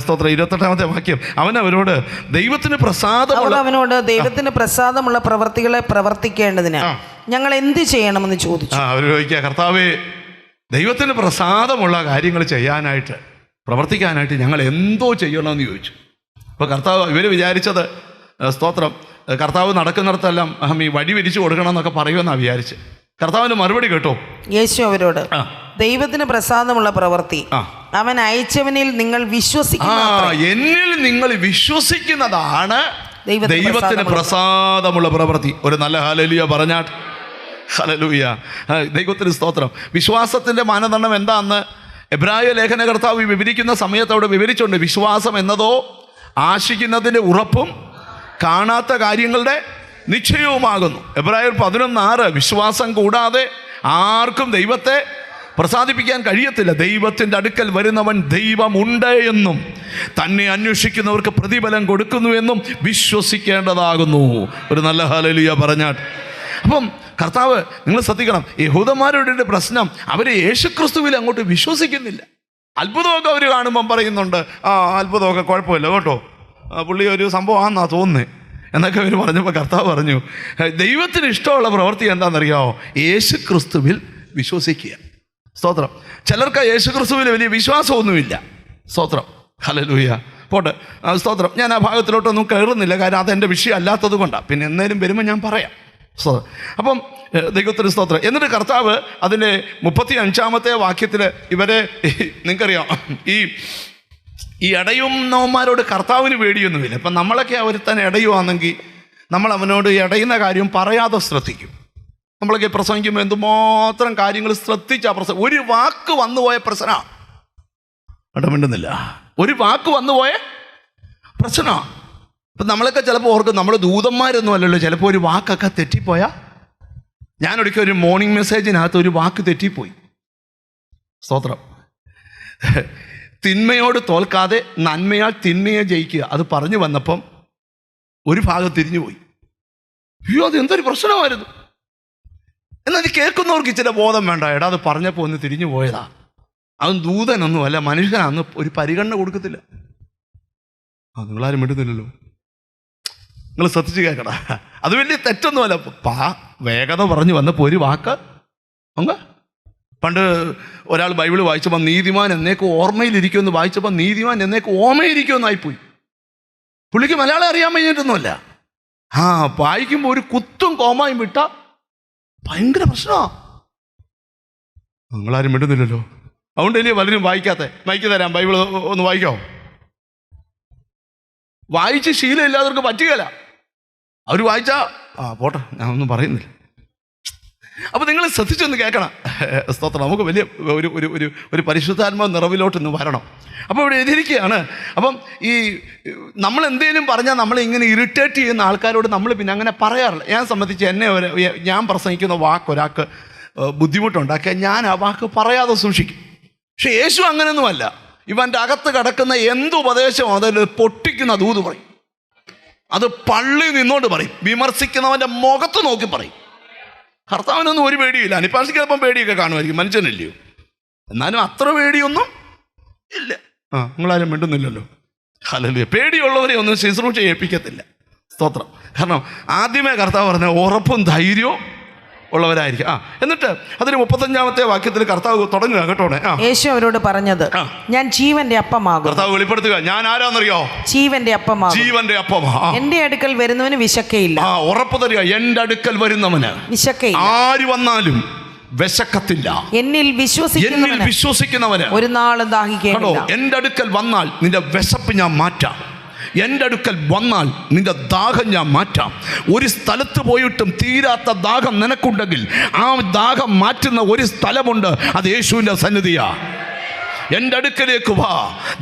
സ്തോത്രം 28-ാമത്തെ വാക്യം. അവനവരോട് ദൈവത്തിന് പ്രസാദമുള്ള പ്രവർത്തികളെ പ്രവർത്തിക്കേണ്ടതിന് ഞങ്ങൾ എന്ത് ചെയ്യണമെന്ന് ചോദിച്ചു. അവർ ചോദിക്കുക, കർത്താവേ, ദൈവത്തിന് പ്രസാദമുള്ള കാര്യങ്ങൾ ചെയ്യാനായിട്ട്, പ്രവർത്തിക്കാനായിട്ട് ഞങ്ങൾ എന്തോ ചെയ്യണമെന്ന് ചോദിച്ചു. അപ്പോൾ കർത്താവ്, ഇവർ വിചാരിച്ചത് സ്തോത്രം കർത്താവ് നടക്കുന്നിടത്തെല്ലാം ഈ വടി വിരിച്ചു കൊടുക്കണം എന്നൊക്കെ പറയുമെന്നാണ് വിചാരിച്ച്. കർത്താവിന് മറുപടി കേട്ടോ. യേശു അവരോട്, ദൈവത്തിന് പ്രസാദമുള്ള പ്രവൃത്തി അവൻ അയച്ചവനിൽ നിങ്ങൾ എന്നിൽ നിങ്ങൾ വിശ്വസിക്കുന്നതാണ് ദൈവത്തിന് പ്രസാദമുള്ള പ്രവൃത്തി. ഒരു നല്ല ഹല്ലേലൂയ പറഞ്ഞാട്ട്. ഹല്ലേലൂയ. ദൈവത്തിന് സ്തോത്രം. വിശ്വാസത്തിൻ്റെ മാനദണ്ഡം എന്താണെന്ന് എബ്രായ ലേഖന കർത്താവ് വിവരിക്കുന്ന സമയത്ത് അവിടെ വിവരിച്ചുകൊണ്ട്, വിശ്വാസം എന്നതോ ആശിക്കുന്നതിൻ്റെ ഉറപ്പും കാണാത്ത കാര്യങ്ങളുടെ നിശ്ചയവുമാകുന്നു. എബ്രായർ 11:6. വിശ്വാസം കൂടാതെ ആർക്കും ദൈവത്തെ പ്രസാദിപ്പിക്കാൻ കഴിയത്തില്ല. ദൈവത്തിൻ്റെ അടുക്കൽ വരുന്നവൻ ദൈവമുണ്ട് എന്നും തന്നെ അന്വേഷിക്കുന്നവർക്ക് പ്രതിഫലം കൊടുക്കുന്നു എന്നും വിശ്വസിക്കേണ്ടതാകുന്നു. ഒരു നല്ല ഹല്ലേലൂയ പറഞ്ഞാട്ട്. അപ്പം കർത്താവ്, നിങ്ങൾ ശ്രദ്ധിക്കണം, യഹൂദന്മാരുടെ പ്രശ്നം അവർ യേശുക്രിസ്തുവിൽ അങ്ങോട്ട് വിശ്വസിക്കുന്നില്ല. അത്ഭുതമൊക്കെ അവർ കാണുമ്പം പറയുന്നുണ്ട്, അത്ഭുതമൊക്കെ കുഴപ്പമില്ല കേട്ടോ, പുള്ളി ഒരു സംഭവമാണെന്നാ തോന്നുന്നത് എന്നൊക്കെ അവർ പറഞ്ഞപ്പോൾ കർത്താവ് പറഞ്ഞു, ദൈവത്തിന് ഇഷ്ടമുള്ള പ്രവൃത്തി എന്താണെന്നറിയാമോ? യേശുക്രിസ്തുവിൽ വിശ്വസിക്കുക. സ്തോത്രം. ചിലർക്ക് യേശുക്രിസ്തുവിൽ വലിയ വിശ്വാസമൊന്നുമില്ല. സ്തോത്രം. ഹല്ലേലൂയ. പോട്ടെ, സ്തോത്രം. ഞാൻ ആ ഭാഗത്തിലോട്ടൊന്നും കയറുന്നില്ല, കാരണം അതെൻ്റെ വിഷയം അല്ലാത്തത് കൊണ്ടാണ്. പിന്നെ എന്നേലും വരുമ്പോൾ ഞാൻ പറയാം. സ്തോത്രം. അപ്പം ദൈവത്തിന് സ്തോത്രം. എന്നിട്ട് കർത്താവ് അതിൻ്റെ 35-ാമത്തെ വാക്യത്തിൽ ഇവരെ, നിങ്ങൾക്കറിയാം, ഈ ഇടയുന്നവന്മാരോട് കർത്താവിന് പേടിയൊന്നുമില്ല. ഇപ്പം നമ്മളൊക്കെ അവർ തന്നെ ഇടയുവാണെങ്കിൽ നമ്മൾ അവനോട് ഇടയുന്ന കാര്യം പറയാതെ ശ്രദ്ധിക്കും. നമ്മളൊക്കെ പ്രസംഗിക്കുമ്പോൾ എന്തുമാത്രം കാര്യങ്ങൾ ശ്രദ്ധിച്ചാൽ ഒരു വാക്ക് വന്നുപോയ പ്രശ്നമാണ്. ഇടമിണ്ടുന്നില്ല. ഒരു വാക്ക് വന്നുപോയ പ്രശ്നമാണ്. ഇപ്പം നമ്മളൊക്കെ ചിലപ്പോൾ ഓർക്കും നമ്മൾ ദൂതന്മാരൊന്നും അല്ലല്ലോ, ചിലപ്പോൾ ഒരു വാക്കൊക്കെ തെറ്റിപ്പോയാൽ. ഞാനൊരിക്കൽ ഒരു മോർണിംഗ് മെസ്സേജിനകത്ത് ഒരു വാക്ക് തെറ്റിപ്പോയി. സ്തോത്രം. തിന്മയോട് തോൽക്കാതെ നന്മയാൽ തിന്മയെ ജയിക്കുക, അത് പറഞ്ഞു വന്നപ്പം ഒരു ഭാഗം തിരിഞ്ഞുപോയി. അയ്യോ, അത് എന്തൊരു പ്രശ്നമായിരുന്നു. എന്നാൽ അത് കേൾക്കുന്നവർക്ക് ഇച്ചിരി ബോധം വേണ്ട. എടാ, അത് പറഞ്ഞപ്പോൾ ഒന്ന് തിരിഞ്ഞു പോയതാ. അവൻ ദൂതനൊന്നുമല്ല, മനുഷ്യനാന്ന് ഒരു പരിഗണന കൊടുക്കത്തില്ല. നിങ്ങളാരും വിടുന്നില്ലല്ലോ. നിങ്ങൾ ശ്രദ്ധിച്ച് കേൾക്കടാ. അത് വലിയ തെറ്റൊന്നുമല്ല. വേഗത പറഞ്ഞു വന്നപ്പോൾ ഒരു വാക്ക് അങ്ങ്. പണ്ട് ഒരാൾ ബൈബിൾ വായിച്ചപ്പോൾ നീതിമാൻ എന്നേക്കും ഓർമ്മയിലിരിക്കുമെന്ന് വായിച്ചപ്പോൾ നീതിമാൻ എന്നേക്കും ഓർമ്മയിരിക്കുമെന്നായിപ്പോയി. പുള്ളിക്ക് മലയാളം അറിയാൻ കഴിഞ്ഞിട്ടൊന്നുമല്ല. വായിക്കുമ്പോൾ ഒരു കുത്തും കോമായും വിട്ട ഭയങ്കര പ്രശ്നമാണ്. നിങ്ങളാരും വിടുന്നില്ലല്ലോ. അതുകൊണ്ട് ഇനി പലരും വായിക്കാത്ത. വായിച്ചു തരാം, ബൈബിൾ ഒന്ന് വായിക്കാമോ? വായിച്ച് ശീലമില്ലാത്തവർക്ക് പറ്റുകയില്ല. അവർ വായിച്ചാ പോട്ടെ, ഞാൻ ഒന്നും പറയുന്നില്ല. അപ്പോൾ നിങ്ങൾ ശ്രദ്ധിച്ചൊന്ന് കേൾക്കണം. സ്തോത്രം. നമുക്ക് വലിയ ഒരു പരിശുദ്ധാത്മാ നിറവിലോട്ട് ഇന്ന് വരണം. അപ്പോൾ ഇവിടെ എഴുതിയിരിക്കുകയാണ്. അപ്പം ഈ നമ്മൾ എന്തെങ്കിലും പറഞ്ഞാൽ നമ്മൾ ഇങ്ങനെ ഇറിറ്റേറ്റ് ചെയ്യുന്ന ആൾക്കാരോട് നമ്മൾ പിന്നെ അങ്ങനെ പറയാറില്ല. ഞാൻ സംബന്ധിച്ച് ഞാൻ പ്രസംഗിക്കുന്ന വാക്ക് ഒരാൾക്ക് ബുദ്ധിമുട്ടുണ്ടാക്കിയാൽ ഞാൻ ആ വാക്ക് പറയാതെ സൂക്ഷിക്കും. പക്ഷെ യേശു അങ്ങനെയൊന്നുമല്ല. ഇവൻ്റെ അകത്ത് കിടക്കുന്ന എന്തുപദേശം അതിൽ പൊട്ടിക്കുന്ന ദൂത് പറയും. അത് പള്ളി നിന്നോണ്ട് പറയും. വിമർശിക്കുന്നവൻ്റെ മുഖത്ത് നോക്കി പറയും. കർത്താവിനൊന്നും ഒരു പേടിയില്ല. അനിപ്പാസിക്ക് ചിലപ്പം പേടിയൊക്കെ കാണുമായിരിക്കും, മനുഷ്യനല്ലയോ. എന്നാലും അത്ര പേടിയൊന്നും ഇല്ല. നിങ്ങളാരും മിണ്ടുന്നില്ലല്ലോ. ഹല്ലേലൂയ. പേടിയുള്ളവരെ ഒന്നും ശുശ്രൂഷ ഏൽപ്പിക്കത്തില്ല. സ്തോത്രം. കാരണം ആദ്യമേ കർത്താവ് പറഞ്ഞ ഉറപ്പും ധൈര്യവും ഉള്ളവരായിരിക്കും. എന്നിട്ട് അതിന് 35-ാമത്തെ വാക്യത്തിൽ കർത്താവ് തുടങ്ങുക കേട്ടോണേ. യേശു അവരോട് പറഞ്ഞത്, ഞാൻ ജീവന്റെ അപ്പമാകും. കർത്താവ് വെളിപ്പെടുത്തുക, ഞാൻ ആരാന്നറിയോ? ജീവന്റെ അപ്പമാകും. ജീവന്റെ അപ്പമാ. എന്റെ അടുക്കൽ വരുന്നവന് വിശക്കയില്ല. ഉറപ്പ് തരിക, എന്റെ അടുക്കൽ വരുന്നവന് വിശക്കയില്ല. ആര് വന്നാലും വിശക്കത്തില്ല. എന്നിൽ വിശ്വസിക്കുന്നവന് ഒരു നാളും ദാഹിക്കുകയില്ല. എന്റെ അടുക്കൽ വന്നാൽ നിന്റെ വിശപ്പ് ഞാൻ മാറ്റാം. എൻ്റെ അടുക്കൽ വന്നാൽ നിന്റെ ദാഹം ഞാൻ മാറ്റാം. ഒരു സ്ഥലത്ത് പോയിട്ടും തീരാത്ത ദാഹം നിനക്കുണ്ടെങ്കിൽ ആ ദാഹം മാറ്റുന്ന ഒരു സ്ഥലമുണ്ട്. അത് യേശുവിൻ്റെ സന്നിധിയാണ്. എൻ്റെ അടുക്കലേക്ക് വാ.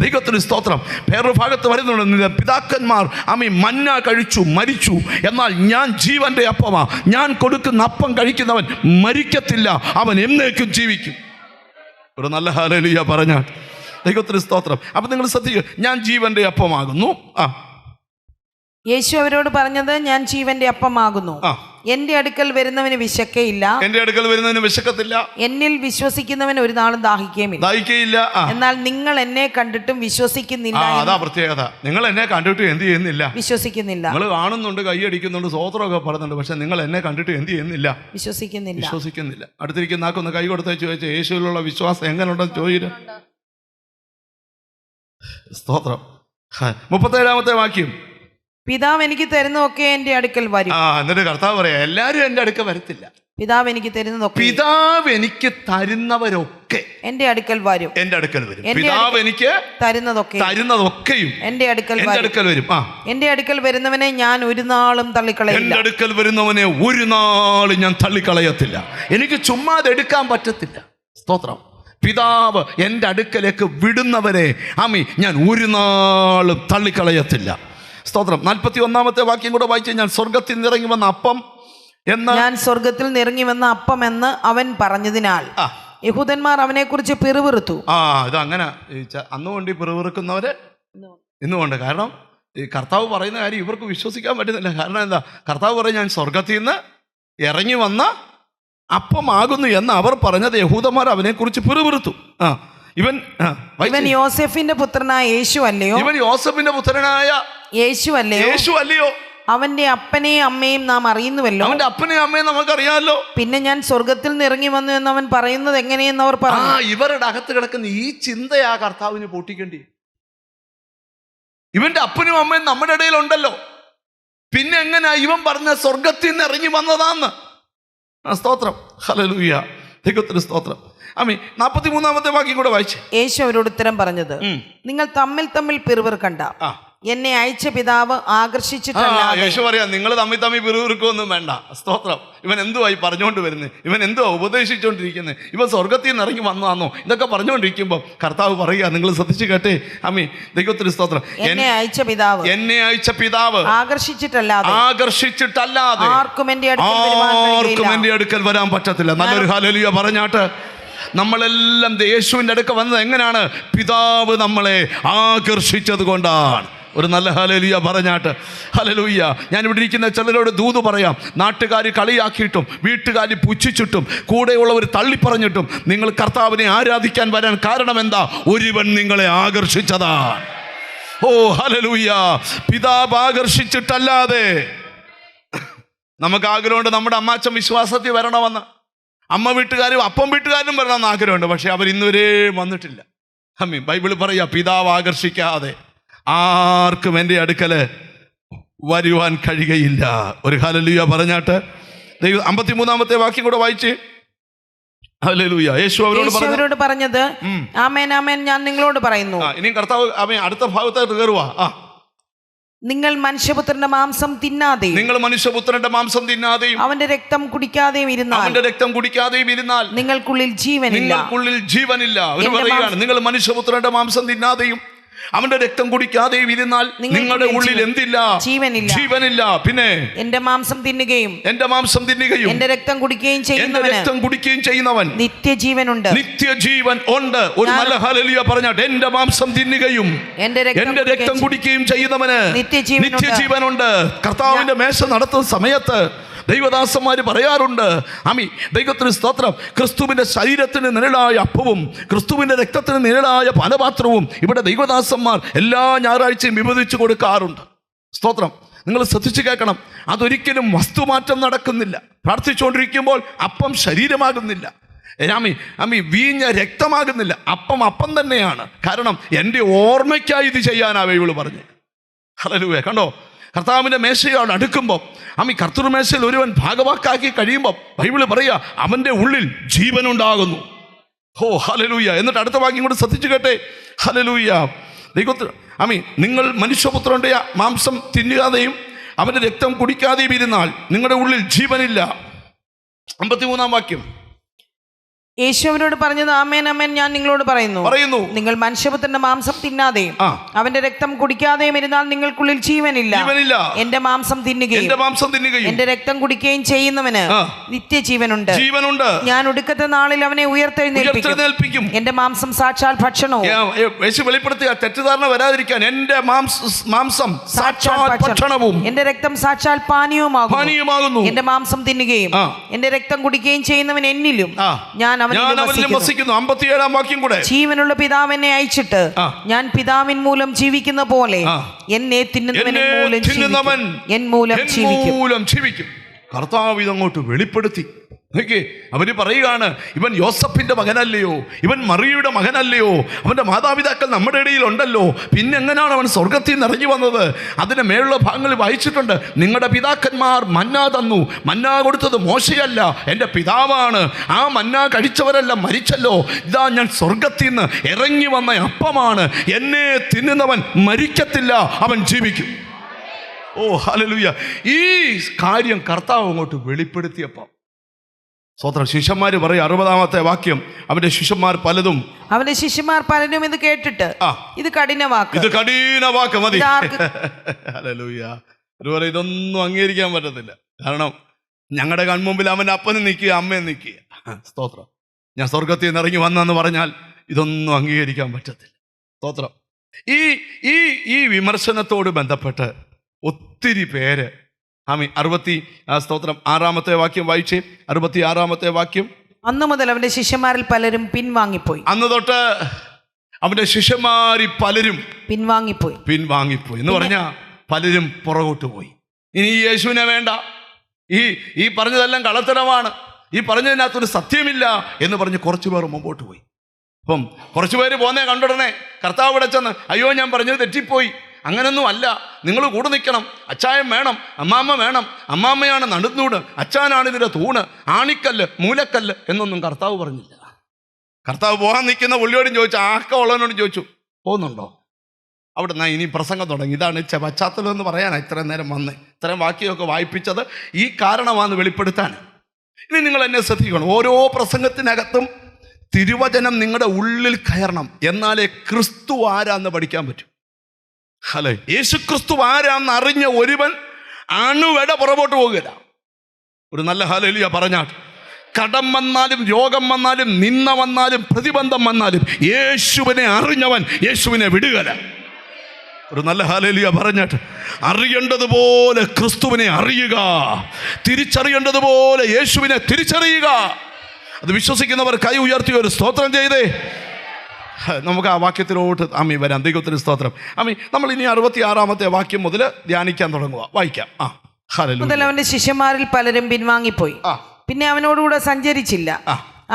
ദൈവത്തിന് സ്തോത്രം. വേറൊരു ഭാഗത്ത് വരുന്നുണ്ട്, നിന്റെ പിതാക്കന്മാർ മന്ന കഴിച്ചു മരിച്ചു, എന്നാൽ ഞാൻ ജീവന്റെ അപ്പമാ. ഞാൻ കൊടുക്കുന്ന അപ്പം കഴിക്കുന്നവൻ മരിക്കത്തില്ല, അവൻ എന്നേക്കും ജീവിക്കും. ഒരു നല്ല ഹല്ലേലൂയ പറഞ്ഞാൽ ദൈവത്തിന് സ്തോത്രം. അപ്പം നിങ്ങൾ ശ്രദ്ധിക്കുക, ഞാൻ ജീവന്റെ അപ്പമാകുന്നു. യേശു അവരോട് പറഞ്ഞത്, ഞാൻ ജീവന്റെ അപ്പമാകുന്നു. എന്റെ അടുക്കൽ വരുന്നവന് വിശക്കയില്ല, എന്റെ അടുക്കൽ വരുന്നവന് വിശക്കത്തില്ല, എന്നിൽ വിശ്വസിക്കുന്നവൻ ഒരു നാളും ദാഹിക്കുകയില്ല. എന്നാൽ നിങ്ങൾ എന്നെ കണ്ടിട്ടും വിശ്വസിക്കുന്നില്ല. അതാ പ്രത്യേകത. നിങ്ങൾ എന്നെ കണ്ടിട്ട് എന്ത് ചെയ്യുന്നില്ല? വിശ്വസിക്കുന്നില്ല. നിങ്ങൾ കാണുന്നുണ്ട്, കൈയടിക്കുന്നുണ്ട്, സ്തോത്രമൊക്കെ പറയുന്നുണ്ട്, പക്ഷെ നിങ്ങൾ എന്നെ കണ്ടിട്ട് എന്ത് ചെയ്യുന്നില്ല? വിശ്വസിക്കുന്നില്ല. അടുത്തിരിക്കുന്ന ആക്കൊന്ന് കൈ കൊടുത്ത് ചോദിച്ചു, യേശുവിലുള്ള വിശ്വാസം എങ്ങനെയുണ്ടെന്ന് ചോദിച്ചു. സ്തോത്രം. 37-ാമത്തെ വാക്യം, പിതാവ് എനിക്ക് തരുന്നതൊക്കെ എന്റെ അടുക്കൽ വരും. എന്നിട്ട് കർത്താവ് പറയാ, എല്ലാരും എന്റെ അടുക്കൽ വരത്തില്ല. പിതാവ് എനിക്ക് തരുന്നതൊക്കെ, പിതാവ് എനിക്ക് തരുന്നവരൊക്കെ എന്റെ അടുക്കൽ വരും. എന്റെ അടുക്കൽ വരും. പിതാവ് എനിക്ക് തരുന്നതൊക്കെയും എന്റെ അടുക്കൽ വരും. എന്റെ അടുക്കൽ വരുന്നവനെ ഞാൻ ഒരു നാളും തള്ളിക്കളയില്ല. എന്റെ അടുക്കൽ വരുന്നവനെ ഒരു നാളും ഞാൻ തള്ളിക്കളയത്തില്ല. എനിക്ക് ചുമ്മാ എടുക്കാൻ പറ്റത്തില്ല. സ്തോത്രം. പിതാവ് എൻ്റെ അടുക്കലേക്ക് വിടുന്നവരെ ഞാൻ ഒരു നാളും തള്ളിക്കളയത്തില്ല. സ്തോത്രം. 41-ാമത്തെ വാക്യം കൂടെ വായിച്ച്, ഞാൻ സ്വർഗത്തിൽ നിറങ്ങി വന്ന അപ്പം എന്ന് അവൻ പറഞ്ഞതിനാൽ യഹൂദന്മാർ അവനെ കുറിച്ച് പിറുപിറുത്തു. ഇത് അങ്ങനെ അന്നുകൊണ്ട് പിറുപിറുക്കുന്നവര് ഇന്നുകൊണ്ട്. കാരണം ഈ കർത്താവ് പറയുന്ന കാര്യം ഇവർക്ക് വിശ്വസിക്കാൻ പറ്റുന്നില്ല. കാരണം എന്താ? കർത്താവ് പറയും, ഞാൻ സ്വർഗത്തിൽ നിന്ന് ഇറങ്ങി വന്ന അപ്പമാകുന്നു എന്ന് അവർ പറഞ്ഞത് യഹൂദന്മാർ അവനെ കുറിച്ച് പിറുപിറുത്തു. ഇവൻ യോസെഫിന്റെ പുത്രനായ യേശു അല്ലയോ? ഇവൻ യോസെഫിന്റെ പുത്രനായ യേശു അല്ലയോ? അവന്റെ അപ്പനെയും അമ്മയും നാം അറിയുന്നുവല്ലോ. അവന്റെ അപ്പനെയും അമ്മയും നമുക്കറിയാമല്ലോ. പിന്നെ ഞാൻ സ്വർഗത്തിൽ നിന്ന് ഇറങ്ങി വന്നു എന്ന് അവൻ പറയുന്നത് എങ്ങനെയെന്ന് അവർ പറഞ്ഞു. ഇവരുടെ അകത്ത് കിടക്കുന്ന ഈ ചിന്തയാ കർത്താവിന് പൊട്ടിക്കേണ്ടി. ഇവന്റെ അപ്പനും അമ്മയും നമ്മുടെ ഇടയിലുണ്ടല്ലോ, പിന്നെ എങ്ങനെയാ ഇവൻ പറഞ്ഞ സ്വർഗത്തിൽ നിന്ന് ഇറങ്ങി വന്നതാന്ന്? സ്തോത്രം. ഹല്ലേലൂയ. ദൈവത്തിന് സ്തോത്രം. 43-ാമത്തെ വാക്യം കൂടെ വായിച്ചു. യേശു അവരോട് ഉത്തരം പറഞ്ഞത്, നിങ്ങൾ തമ്മിൽ പിറുപിറുക്കണ്ട. എന്നെ അയച്ച പിതാവ് ആകർഷിച്ചിട്ടല്ല. യേശു പറയാ, നിങ്ങൾ തമ്മിൽ പിറുപിറുക്കൊന്നും വേണ്ട. സ്തോത്രം. ഇവൻ എന്തുവായി പറഞ്ഞുകൊണ്ട് വരുന്നത്? ഇവൻ എന്തുവാ ഉപദേശിച്ചുകൊണ്ടിരിക്കുന്നത്? ഇവൻ സ്വർഗത്തിൽ നിന്ന് ഇറങ്ങി വന്നതാണോ? ഇതൊക്കെ പറഞ്ഞുകൊണ്ടിരിക്കുമ്പോൾ കർത്താവ് പറയുക, നിങ്ങൾ ശ്രദ്ധിച്ചു കേട്ടെ. ദൈവത്തിന് സ്തോത്രം. എന്നെ അയച്ച പിതാവ് ആകർഷിച്ചിട്ടല്ലാതെ ആർക്കും എന്റെ അടുക്കൽ വരാൻ പറ്റത്തില്ല. നല്ലൊരു ഹല്ലേലൂയ പറഞ്ഞാട്ട്. നമ്മളെല്ലാം യേശുവിൻ്റെ അടുക്ക വന്നത് എങ്ങനെയാണ്? പിതാവ് നമ്മളെ ആകർഷിച്ചത് കൊണ്ടാണ്. ഒരു നല്ല ഹല്ലേലൂയ പറഞ്ഞാട്ട്. ഹല്ലേലൂയ. ഞാനിവിടെ ഇരിക്കുന്ന ചിലരോട് ദൂത് പറയാം. നാട്ടുകാർ കളിയാക്കിയിട്ടും വീട്ടുകാർ പുച്ഛിച്ചിട്ടും കൂടെയുള്ളവർ തള്ളിപ്പറഞ്ഞിട്ടും നിങ്ങൾ കർത്താവിനെ ആരാധിക്കാൻ വരാൻ കാരണം എന്താ? ഒരുവൻ നിങ്ങളെ ആകർഷിച്ചതാണ്. ഓ ഹല്ലേലൂയ. പിതാവ് ആകർഷിച്ചിട്ടല്ലാതെ നമുക്ക് ആഗ്രഹമുണ്ട് നമ്മുടെ അമ്മാച്ചൻ വിശ്വാസത്തിൽ വരണമെന്ന്. അമ്മ വീട്ടുകാരും അപ്പം വീട്ടുകാരും വരണമെന്ന് ആഗ്രഹമുണ്ട്. പക്ഷെ അവർ ഇന്നുവരെ വന്നിട്ടില്ല. ബൈബിൾ പറയാ, പിതാവ് ആകർഷിക്കാതെ ആർക്കും എൻ്റെ അടുക്കല് വരുവാൻ കഴിയുകയില്ല. ഒരു ഹല്ലേലൂയ പറഞ്ഞാട്ട്. ദൈവം 53-ാമത്തെ വാക്യം കൂടെ വായിച്ച്. ഹല്ലേലൂയ. യേശു അവരോട് പറഞ്ഞത്, ആമേൻ ആമേൻ ഞാൻ നിങ്ങളോട് പറയുന്നു. ഇനി കർത്താവ് അടുത്ത ഭാഗത്തായിട്ട് കയറുവാ. നിങ്ങൾ മനുഷ്യപുത്രന്റെ മാംസം തിന്നാതെയും അവന്റെ രക്തം കുടിക്കാതെയും ഇരുന്നാൽ നിങ്ങൾക്കുള്ളിൽ ജീവനില്ല. അവർ പറയുകയാണ്, നിങ്ങൾ മനുഷ്യപുത്രന്റെ മാംസം തിന്നാതെയും അവന്റെ രക്തം കുടിക്കാതെയും ഇരുന്നാൽ നിങ്ങളുടെ ഉള്ളിൽ എന്തില്ല? ജീവനില്ല. പിന്നെ എന്റെ മാംസം തിന്നുകയും എന്റെ രക്തം കുടിക്കുകയും ചെയ്യുന്നവൻ നിത്യജീവൻ ഉണ്ട്. ഒരു നല്ല ഹല്ലേലൂയ പറഞ്ഞാട്ട്. എന്റെ മാംസം തിന്നുകയും എന്റെ രക്തം കുടിക്കുകയും ചെയ്യുന്നവന് നിത്യജീവൻ ഉണ്ട്. കർത്താവിന്റെ മേശ നടത്തുന്ന സമയത്ത് ദൈവദാസന്മാർ പറയാറുണ്ട്, ദൈവത്തിന് സ്തോത്രം, ക്രിസ്തുവിൻ്റെ ശരീരത്തിന് നിഴലായ അപ്പവും ക്രിസ്തുവിൻ്റെ രക്തത്തിന് നിഴലായ പാനപാത്രവും ഇവിടെ ദൈവദാസന്മാർ എല്ലാ ഞായറാഴ്ചയും വിഭജിച്ചു കൊടുക്കാറുണ്ട്. സ്തോത്രം. നിങ്ങൾ ശ്രദ്ധിച്ച് കേൾക്കണം. അതൊരിക്കലും വസ്തുമാറ്റം നടക്കുന്നില്ല. പ്രാർത്ഥിച്ചുകൊണ്ടിരിക്കുമ്പോൾ അപ്പം ശരീരമാകുന്നില്ല, വീഞ്ഞ രക്തമാകുന്നില്ല. അപ്പം തന്നെയാണ്. കാരണം എൻ്റെ ഓർമ്മയ്ക്കായി ഇത് ചെയ്യാനാ ബൈബിൾ പറഞ്ഞു. ഹല്ലേലൂയ. കണ്ടോ? കർത്താവിൻ്റെ മേശയോട് അടുക്കുമ്പോൾ കർത്തൃമേശയിൽ ഒരുവൻ ഭാഗവാക്കാക്കി കഴിയുമ്പോൾ ബൈബിള് പറയുക, അവൻ്റെ ഉള്ളിൽ ജീവനുണ്ടാകുന്നു. ഹോ ഹല്ലേലൂയ. എന്നിട്ട് അടുത്ത വാക്യം കൂടെ ശ്രദ്ധിച്ചു കേട്ടെ. ഹല്ലേലൂയ. ദൈവത്തിന് നിങ്ങൾ മനുഷ്യപുത്രൻ്റെ മാംസം തിന്നാതെയും അവൻ്റെ രക്തം കുടിക്കാതെയും ഇരുന്നാൽ നിങ്ങളുടെ ഉള്ളിൽ ജീവനില്ല. 53-ാം വാക്യം. യേശു അവരോട് പറഞ്ഞത്, ആമേൻ ആമേൻ ഞാൻ നിങ്ങളോട് പറയുന്നു, നിങ്ങൾ മനുഷ്യപുത്രന്റെ മാംസം തിന്നാതെയും അവന്റെ രക്തം കുടിക്കാതെയും ഇരുന്നാൽ നിങ്ങൾക്കുള്ളിൽ ജീവനില്ല. എന്റെ മാംസം തിന്നുകയും എന്റെ രക്തം കുടിക്കുകയും ചെയ്യുന്നവന് നിത്യജീവനുണ്ട്. ഞാൻ ഒടുക്കത്തെ നാളിൽ അവനെ ഉയർത്തെഴുന്നേൽപ്പിക്കും. എന്റെ മാംസം സാക്ഷാൽ ഭക്ഷണവും. വെളിപ്പെടുത്തുക, തെറ്റിദ്ധാരണ വരാതിരിക്കാൻ. എന്റെ മാംസം സാക്ഷാൽ ഭക്ഷണവും എന്റെ രക്തം സാക്ഷാൽ പാനീയവുമാകുന്നു. എന്റെ മാംസം തിന്നുകയും എന്റെ രക്തം കുടിക്കുകയും ചെയ്യുന്നവൻ എന്നിലും ഞാൻ അവനിലും വസിക്കുന്നു. 57-ാം വാക്യം കൂടെ, ജീവനുള്ള പിതാവ് എന്നെ അയച്ചിട്ട് ഞാൻ പിതാവിൻ മൂലം ജീവിക്കുന്ന പോലെ എന്നെ തിന്നുന്നവൻ എൻ മൂലം ജീവിക്കും. കർത്താവ് ഇതങ്ങോട്ട് വെളിപ്പെടുത്തി. അവര് പറയുകയാണ്, ഇവൻ യോസഫിന്റെ മകനല്ലയോ, ഇവൻ മറിയയുടെ മകനല്ലയോ, അവന്റെ മാതാപിതാക്കൾ നമ്മുടെ ഇടയിൽ ഉണ്ടല്ലോ, പിന്നെ എങ്ങനെയാണ് അവൻ സ്വർഗത്തിൽ നിന്ന് ഇറങ്ങി വന്നത്? അതിന്റെ മേലുള്ള ഭാഗങ്ങളിൽ വായിച്ചിട്ടുണ്ട്, നിങ്ങളുടെ പിതാക്കന്മാർ മന്ന തന്നു, മന്ന കൊടുത്തത് മോശയല്ല, എൻ്റെ പിതാവാണ്, ആ മന്ന കഴിച്ചവരെല്ലാം മരിച്ചല്ലോ, ഇതാ ഞാൻ സ്വർഗത്തിൽ നിന്ന് ഇറങ്ങി വന്ന അപ്പമാണ്, എന്നെ തിന്നുന്നവൻ മരിക്കത്തില്ല, അവൻ ജീവിക്കും. ഓ ഹല്ലേലൂയ. ഈ കാര്യം കർത്താവ് അങ്ങോട്ട് വെളിപ്പെടുത്തിയപ്പോൾ സ്വതന്ത്ര ശിഷ്യന്മാര് പറയും, 60-ാമത്തെ വാക്യം, അവന്റെ ശിഷ്യന്മാർ പലരും ഇത് കേട്ടിട്ട് ഇത് കഠിന വാക്ക് മതി. ഹല്ലേലൂയ. ഇതൊന്നും അംഗീകരിക്കാൻ പറ്റത്തില്ല. കാരണം ഞങ്ങളുടെ കൺമുമ്പിൽ അവൻ്റെ അപ്പനും നിൽക്കുക, അമ്മയും നിൽക്കുക. സ്തോത്രം. ഞാൻ സ്വർഗത്തിൽ നിന്ന് ഇറങ്ങി വന്നെന്ന് പറഞ്ഞാൽ ഇതൊന്നും അംഗീകരിക്കാൻ പറ്റത്തില്ല. സ്തോത്രം. ഈ വിമർശനത്തോട് ബന്ധപ്പെട്ട് ഒത്തിരി പേര് സ്തോത്രം 6-ാമത്തെ വാക്യം വായിച്ചേ. 66-ാമത്തെ വാക്യം. അന്ന് മുതൽ അവന്റെ ശിഷ്യന്മാരിൽ പലരും പിൻവാങ്ങിപ്പോയി. അന്ന് തൊട്ട് അവന്റെ ശിഷ്യന്മാരിൽ പലരും പിൻവാങ്ങിപ്പോയി എന്ന് പറഞ്ഞാൽ പലരും പുറകോട്ട് പോയി. ഇനി ഈ യേശുവിനെ വേണ്ട, ഈ പറഞ്ഞതെല്ലാം കള്ളത്തരമാണ്, ഈ പറഞ്ഞതിനകത്തൊരു സത്യമില്ല എന്ന് പറഞ്ഞ് കുറച്ചു പേർ മുമ്പോട്ട് പോയി. അപ്പം കുറച്ചു പേര് പോന്നേ കണ്ടുടനെ കർത്താവ് ഇവിടെ ചെന്ന്, അയ്യോ ഞാൻ പറഞ്ഞത് തെറ്റിപ്പോയി, അങ്ങനൊന്നും അല്ല, നിങ്ങൾ കൂടെ നിൽക്കണം, അച്ചായം വേണം, അമ്മാമ്മ വേണം, അമ്മാമ്മയാണ് നടുന്നൂട്, അച്ചാനാണ് ഇതിൻ്റെ തൂണ്, ആണിക്കല്ല്, മൂലക്കല്ല് എന്നൊന്നും കർത്താവ് പറഞ്ഞില്ല. കർത്താവ് പോകാൻ നിൽക്കുന്ന പുള്ളിയോടും ചോദിച്ചു, ആക്ക ഉള്ളവനോടും ചോദിച്ചു, പോകുന്നുണ്ടോ? അവിടെ നിന്ന് ഇനി പ്രസംഗം തുടങ്ങി. ഇതാണ് പശ്ചാത്തലം എന്ന് പറയാനാണ് ഇത്രയും നേരം വന്ന് ഇത്രയും വാക്യമൊക്കെ വായിപ്പിച്ചത് ഈ കാരണമാണ് വെളിപ്പെടുത്താൻ. ഇനി നിങ്ങൾ എന്നെ ശ്രദ്ധിക്കണം, ഓരോ പ്രസംഗത്തിനകത്തും തിരുവചനം നിങ്ങളുടെ ഉള്ളിൽ കയറണം, എന്നാലേ ക്രിസ്തു ആരാന്ന് പഠിക്കാൻ പറ്റും. ഹലോ, യേശു ക്രിസ്തു ആരാന്ന് അറിഞ്ഞ ഒരുവൻ അണുവട പുറകോട്ട് പോകുകയില്ല. ഒരു നല്ല ഹല്ലേലൂയ പറഞ്ഞാൽ, കടം വന്നാലും രോഗം വന്നാലും നിന്ന വന്നാലും പ്രതിബന്ധം വന്നാലും യേശുവിനെ അറിഞ്ഞവൻ യേശുവിനെ വിടുകയില്ല. ഒരു നല്ല ഹല്ലേലൂയ പറഞ്ഞാട്ട്, അറിയേണ്ടതുപോലെ ക്രിസ്തുവിനെ അറിയുക, തിരിച്ചറിയേണ്ടതുപോലെ യേശുവിനെ തിരിച്ചറിയുക. അത് വിശ്വസിക്കുന്നവർ കൈ ഉയർത്തി ഒരു സ്തോത്രം ചെയ്തേ. നമുക്ക് ആ വാക്യത്തിലോട്ട് വരാം. ദൈവത്തിന് സ്തോത്രം. നമ്മൾ ഇനി 66-ാമത്തെ വാക്യം മുതൽ ധ്യാനിക്കാൻ തുടങ്ങുക. വായിക്കാം. അവന്റെ ശിഷ്യന്മാരിൽ പലരും പിൻവാങ്ങിപ്പോയി, പിന്നെ അവനോടുകൂടെ സഞ്ചരിച്ചില്ല.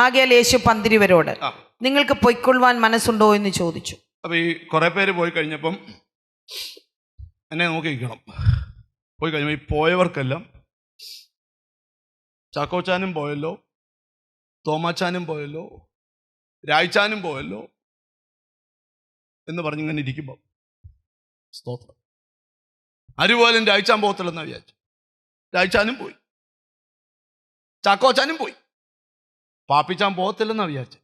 ആകയാൽ യേശു പന്തിരുവരോട്, നിങ്ങൾക്ക് പൊയ്ക്കൊള്ളുവാൻ മനസ്സുണ്ടോ എന്ന് ചോദിച്ചു. അപ്പൊ ഈ കുറെ പേര് പോയി കഴിഞ്ഞപ്പം എന്നെ നോക്കിക്കണം. പോയി കഴിഞ്ഞപ്പോൾ ഈ പോയവർക്കെല്ലാം ചാക്കോച്ചാനും പോയല്ലോ, തോമാച്ചാനും പോയല്ലോ, രായ്ച്ചാനും പോയല്ലോ എന്ന് പറഞ്ഞിങ്ങനെ ഇരിക്കുമ്പോൾ സ്തോത്രം, ആരുപോലും രായ്ച്ചാൻ പോകത്തില്ലെന്നാ വിചാരിച്ചു. രായ്ച്ചാനും പോയി, ചാക്കോച്ചാനും പോയി. പാപ്പിച്ചാൻ പോകത്തില്ലെന്നാ വിചാരിച്ചു,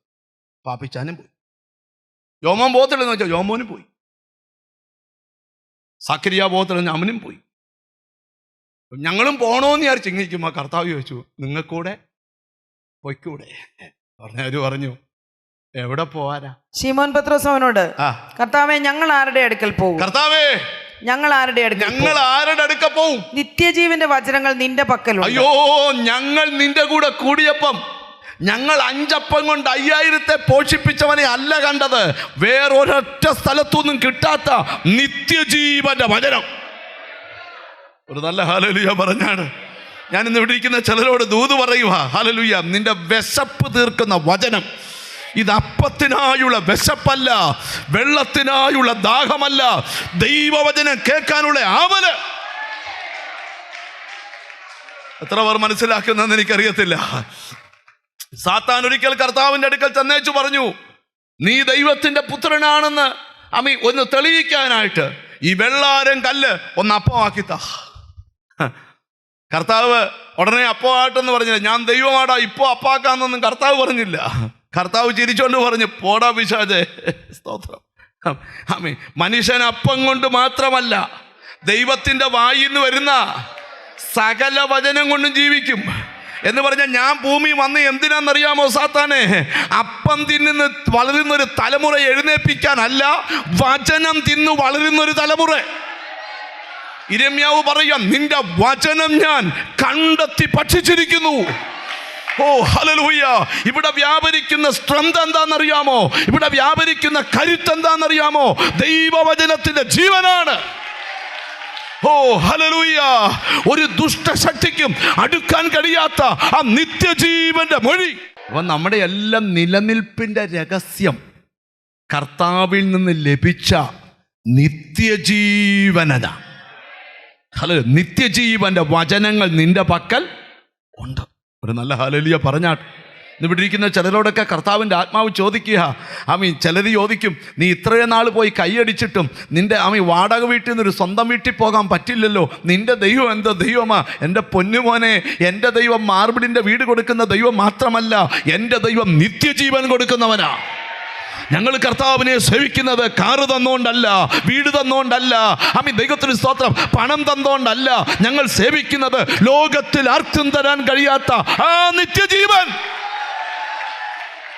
പാപ്പിച്ചാനും പോയി. യോമോൻ പോകത്തില്ലെന്ന് വെച്ചാൽ യോമോനും പോയി. സക്കരിയ പോകത്തില്ലെന്ന് അവനും പോയി. ഞങ്ങളും പോകണമെന്ന് വിചാരിച്ചു ഇങ്ങിരിക്കുമ്പോൾ കർത്താവ് ചോദിച്ചു, നിങ്ങൾക്കൂടെ പൊയ്ക്കൂടെ? പറഞ്ഞവര് പറഞ്ഞു, എവിടെ പോവാനാ? ശിമോൻ പത്രോസ് അവനോട്, കർത്താവേ, ഞങ്ങൾ ആരുടെ അടുക്കൽ പോകും? കർത്താവേ, ഞങ്ങൾ ആരുടെ അടുക്കൽ പോവും? നിത്യജീവന്റെ വചനങ്ങൾ നിന്റെ പക്കലുണ്ട്. അയ്യോ, ഞങ്ങൾ നിന്റെ കൂടെ കൂടിയപ്പം ഞങ്ങൾ 5 അപ്പം കൊണ്ട് 5000 പോഷിപ്പിച്ചവനെ അല്ല കണ്ടത്, വേറൊരൊറ്റ സ്ഥലത്തൊന്നും കിട്ടാത്ത നിത്യജീവന്റെ വചനം. ഒരു നല്ല ഹല്ലേലൂയ പറഞ്ഞാണ്. ഞാനിന്ന് ഇവിടെ ഇരിക്കുന്ന ചിലരോട് ദൂത് പറയുക, ഹല്ലേലൂയ, നിന്റെ വിശപ്പ് തീർക്കുന്ന വചനം. ഇത് അപ്പത്തിനായുള്ള വിശപ്പല്ല, വെള്ളത്തിനായുള്ള ദാഹമല്ല, ദൈവവചനം കേൾക്കാനുള്ള ആവല്. എത്ര പേർ മനസ്സിലാക്കുന്നതെന്ന് എനിക്കറിയത്തില്ല. സാത്താൻ ഒരിക്കൽ കർത്താവിൻ്റെ അടുക്കൽ ചെന്നേച്ചു പറഞ്ഞു, നീ ദൈവത്തിൻ്റെ പുത്രനാണെന്ന് ഒന്ന് തെളിയിക്കാനായിട്ട് ഈ വെള്ളാരം കല്ല് ഒന്ന് അപ്പമാക്കിത്ത. കർത്താവ് ഉടനെ അപ്പമായിട്ടെന്ന് പറഞ്ഞില്ല. ഞാൻ ദൈവമാടാ ഇപ്പോൾ അപ്പാക്കാന്നൊന്നും കർത്താവ് പറഞ്ഞില്ല. കർത്താവ് ചിരിച്ചോണ്ട് പറഞ്ഞു, പോടാ പിശാചേ. സ്തോത്രം. ആമേൻ. മനുഷ്യൻ അപ്പം കൊണ്ട് മാത്രമല്ല, ദൈവത്തിൻ്റെ വായിൽ നിന്ന് വരുന്ന സകല വചനം കൊണ്ടും ജീവിക്കും എന്ന് പറഞ്ഞാൽ, ഞാൻ ഭൂമി വന്ന് എന്തിനാണെന്നറിയാമോ സാത്താനെ? അപ്പം തിന്ന് വളരുന്നൊരു തലമുറ എഴുന്നേൽപ്പിക്കാനല്ല, വചനം തിന്നു വളരുന്നൊരു തലമുറ. ഇരമ്യാവ് പറയാം, നിന്റെ വചനം ഞാൻ കണ്ടെത്തി ഭക്ഷിച്ചിരിക്കുന്നു. ഓ ഹല്ലേലൂയ. ഇവിടെ വ്യാപരിക്കുന്ന സ്ട്രെങ്ത് എന്താണെന്നറിയാമോ? ഇവിടെ വ്യാപരിക്കുന്ന കരുത്ത് എന്താണെന്നറിയാമോ? ദൈവവചനത്തിന്റെ ജീവനാണ്. ഓ ഹല്ലേലൂയ. ഒരു ദുഷ്ടശക്തിക്കും അടുക്കാൻ കഴിയാത്ത ആ നിത്യജീവന്റെ മൊഴി. അപ്പൊ നമ്മുടെ എല്ലാം നിലനിൽപ്പിന്റെ രഹസ്യം കർത്താവിൽ നിന്ന് ലഭിച്ച നിത്യജീവനത. ഹല്ലേലൂയ. നിത്യജീവന്റെ വചനങ്ങൾ നിന്റെ പക്കൽ ഉണ്ട്. ഒരു നല്ല ഹല്ലേലൂയ പറഞ്ഞാട്ട്. ഇവിടെ ഇരിക്കുന്ന ചിലരോടൊക്കെ കർത്താവിൻ്റെ ആത്മാവ് ചോദിക്കുക. ചിലർ ചോദിക്കും, നീ ഇത്രയും നാൾ പോയി കൈയടിച്ചിട്ടും നിന്റെ വാടക വീട്ടിൽ നിന്നൊരു സ്വന്തം വീട്ടിൽ പോകാൻ പറ്റില്ലല്ലോ, നിന്റെ ദൈവം എന്താ ദൈവമാ? എൻ്റെ പൊന്നുമോനെ, എൻ്റെ ദൈവം മാർബിളിൻ്റെ വീട് കൊടുക്കുന്ന ദൈവം മാത്രമല്ല, എൻ്റെ ദൈവം നിത്യജീവൻ കൊടുക്കുന്നവനാ. ഞങ്ങൾ കർത്താവിനെ സേവിക്കുന്നത് കാറ് തന്നോണ്ടല്ല, വീട് തന്നോണ്ടല്ല, ദൈവത്തിന് സ്തോത്രം, പണം തന്നോണ്ടല്ല. ഞങ്ങൾ സേവിക്കുന്നത് ലോകത്തിൽ ആർക്കും തരാൻ കഴിയാത്ത ആ നിത്യജീവൻ.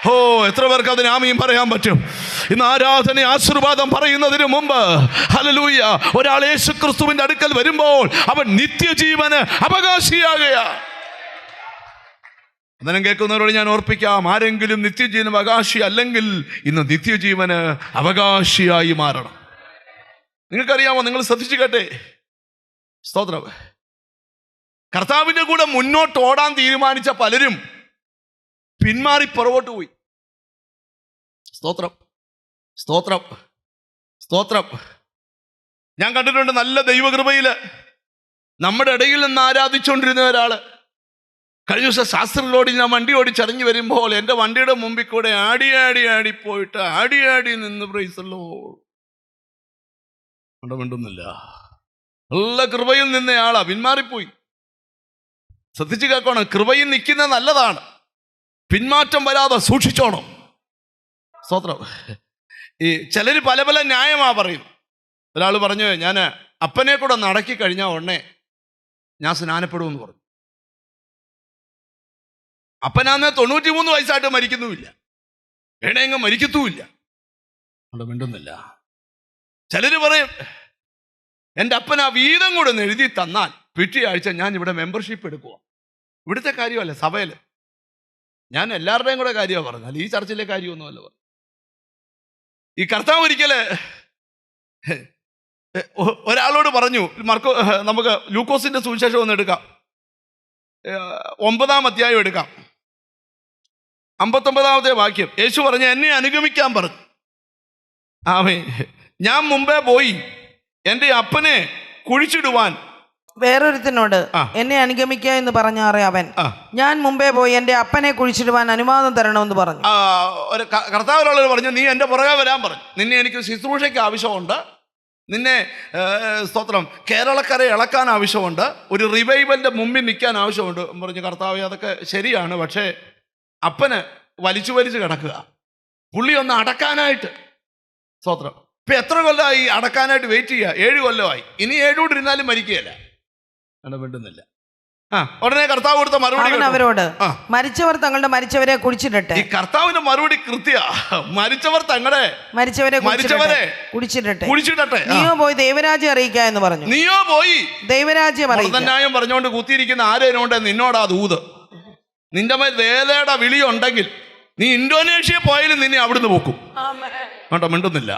ഓ, എത്ര പേർക്ക് അതിന് ആമീൻ പറയാൻ പറ്റും? ഇന്ന് ആരാധന ആശീർവാദം പറയുന്നതിന് മുമ്പ് ഹല്ലേലൂയ, ഒരാൾ യേശുക്രിസ്തുവിന്റെ അടുക്കൽ വരുമ്പോൾ അവൻ നിത്യജീവന് അവകാശിയാകുക. അന്നേരം കേൾക്കുന്നവരോട് ഞാൻ ഓർപ്പിക്കാം, ആരെങ്കിലും നിത്യജീവൻ അവകാശി അല്ലെങ്കിൽ ഇന്ന് നിത്യജീവന് അവകാശിയായി മാറണം. നിങ്ങൾക്കറിയാമോ? നിങ്ങൾ ശ്രദ്ധിച്ചു കേട്ടെ. സ്തോത്രം. കർത്താവിൻ്റെ കൂടെ മുന്നോട്ട് ഓടാൻ തീരുമാനിച്ച പലരും പിന്മാറി പുറകോട്ട് പോയി. സ്തോത്രം, സ്തോത്രം, സ്തോത്രം. ഞാൻ കണ്ടിട്ടുണ്ട് നല്ല ദൈവകൃപയിൽ നമ്മുടെ ഇടയിൽ നിന്ന് ആരാധിച്ചുകൊണ്ടിരുന്ന ഒരാള് കഴിഞ്ഞ ദിവസം ശാസ്ത്രികളോട് ഞാൻ വണ്ടി ഓടിച്ചറിഞ്ഞു വരുമ്പോൾ എൻ്റെ വണ്ടിയുടെ മുമ്പിൽ കൂടെ ആടി പോയിട്ട് ആടി നിന്ന് പ്രൈസല്ലോ മിണ്ടുന്നില്ല. നല്ല കൃപയിൽ നിന്നയാളാ പിന്മാറിപ്പോയി. ശ്രദ്ധിച്ചു കേൾക്കണം, കൃപയിൽ നിൽക്കുന്നത് നല്ലതാണ്, പിന്മാറ്റം വരാതെ സൂക്ഷിച്ചോണം. സ്തോത്രം. ഈ ചിലർ പല പല ന്യായമാ പറയും. ഒരാൾ പറഞ്ഞു, ഞാൻ അപ്പനെ കൂടെ ഒന്ന് അടക്കി കഴിഞ്ഞാൽ ഉടനെ ഞാൻ സ്നാനപ്പെടുമെന്ന് പറഞ്ഞു. അപ്പനാന്ന് 93 വയസ്സായിട്ട് മരിക്കുന്നുമില്ല, വേണമെങ്കിൽ മരിക്കത്തുമില്ല. അവിടെ മിണ്ടുന്നില്ല. ചിലർ പറയും, എൻ്റെ അപ്പൻ ആ വീതം കൂടെ ഒന്ന് എഴുതി തന്നാൽ പിറ്റേ ആഴ്ച ഞാൻ ഇവിടെ മെമ്പർഷിപ്പ് എടുക്കുക. ഇവിടുത്തെ കാര്യമല്ല, സഭയിൽ. ഞാൻ എല്ലാവരുടെയും കൂടെ കാര്യമാണ് പറഞ്ഞാൽ, ഈ ചർച്ചിലെ കാര്യമൊന്നുമല്ല പറഞ്ഞു. ഈ കർത്താവ് ഒരിക്കല് ഒരാളോട് പറഞ്ഞു, നമുക്ക് ലൂക്കോസിന്റെ സുവിശേഷം ഒന്ന് എടുക്കാം, 9-ാം അധ്യായം എടുക്കാം, 59-ാമത്തെ വാക്യം. യേശു പറഞ്ഞു, എന്നെ അനുഗമിക്കാൻ പറഞ്ഞു. ആമേൻ. ഞാൻ മുമ്പേ പോയി എൻ്റെ അപ്പനെ കുഴിച്ചിടുവാൻ വേറൊരുത്തനോട് എന്നെ അനുഗമിക്കുക എന്ന് പറഞ്ഞാറേ അവൻ, ഞാൻ മുമ്പേ പോയി എൻ്റെ അപ്പനെ കുഴിച്ചിടുവാൻ അനുവാദം തരണമെന്ന് പറഞ്ഞു. കർത്താവിനുള്ളവർ പറഞ്ഞു, നീ എൻ്റെ പുറകെ വരാൻ പറഞ്ഞു. നിന്നെ എനിക്ക് ശുശ്രൂഷയ്ക്ക് ആവശ്യമുണ്ട്, നിന്നെ സ്തോത്രം കേരളക്കര ഇളക്കാൻ ആവശ്യമുണ്ട്, ഒരു റിവൈവലിൻ്റെ മുമ്പിൽ നിൽക്കാൻ ആവശ്യമുണ്ട് പറഞ്ഞു. കർത്താവേ, അതൊക്കെ ശരിയാണ്, പക്ഷേ അപ്പന് വലിച്ചു കിടക്കുക, പുള്ളി ഒന്ന് അടക്കാനായിട്ട്. സ്തോത്രം. ഇപ്പം എത്ര കൊല്ലമായി അടക്കാനായിട്ട് വെയിറ്റ് ചെയ്യുക? 7 കൊല്ലമായി. ഇനി 7 കൂടി ഇരുന്നാലും മരിക്കുകയല്ല. വേണ്ടുന്നില്ല. ഉടനെ കർത്താവ് കൊടുത്ത മറുപടി അവരോട്, മരിച്ചവർ തങ്ങളുടെ മരിച്ചവരെ കുഴിച്ചിടട്ടെ. ഈ കർത്താവിന്റെ മറുപടി കൃത്യ, മരിച്ചവർ തങ്ങളുടെ മരിച്ചവരെ കുഴിച്ചിടട്ടെ. നീയോ പോയി ദൈവരാജ്യം അറിയിക്കുക എന്ന് പറഞ്ഞു. നീയോ പോയി ദൈവരാജ്യം ന്യായം പറഞ്ഞുകൊണ്ട് കുത്തിയിരിക്കുന്ന ആരേനോണ്ട് നിന്നോടാ ദൂത്. നിന്റെ മേൽ വേലയുടെ വിളിയുണ്ടെങ്കിൽ നീ ഇന്തോനേഷ്യ പോയാലും നിന്നെ അവിടുന്ന് പോക്കും. കേട്ടോ, മിണ്ടുന്നില്ല.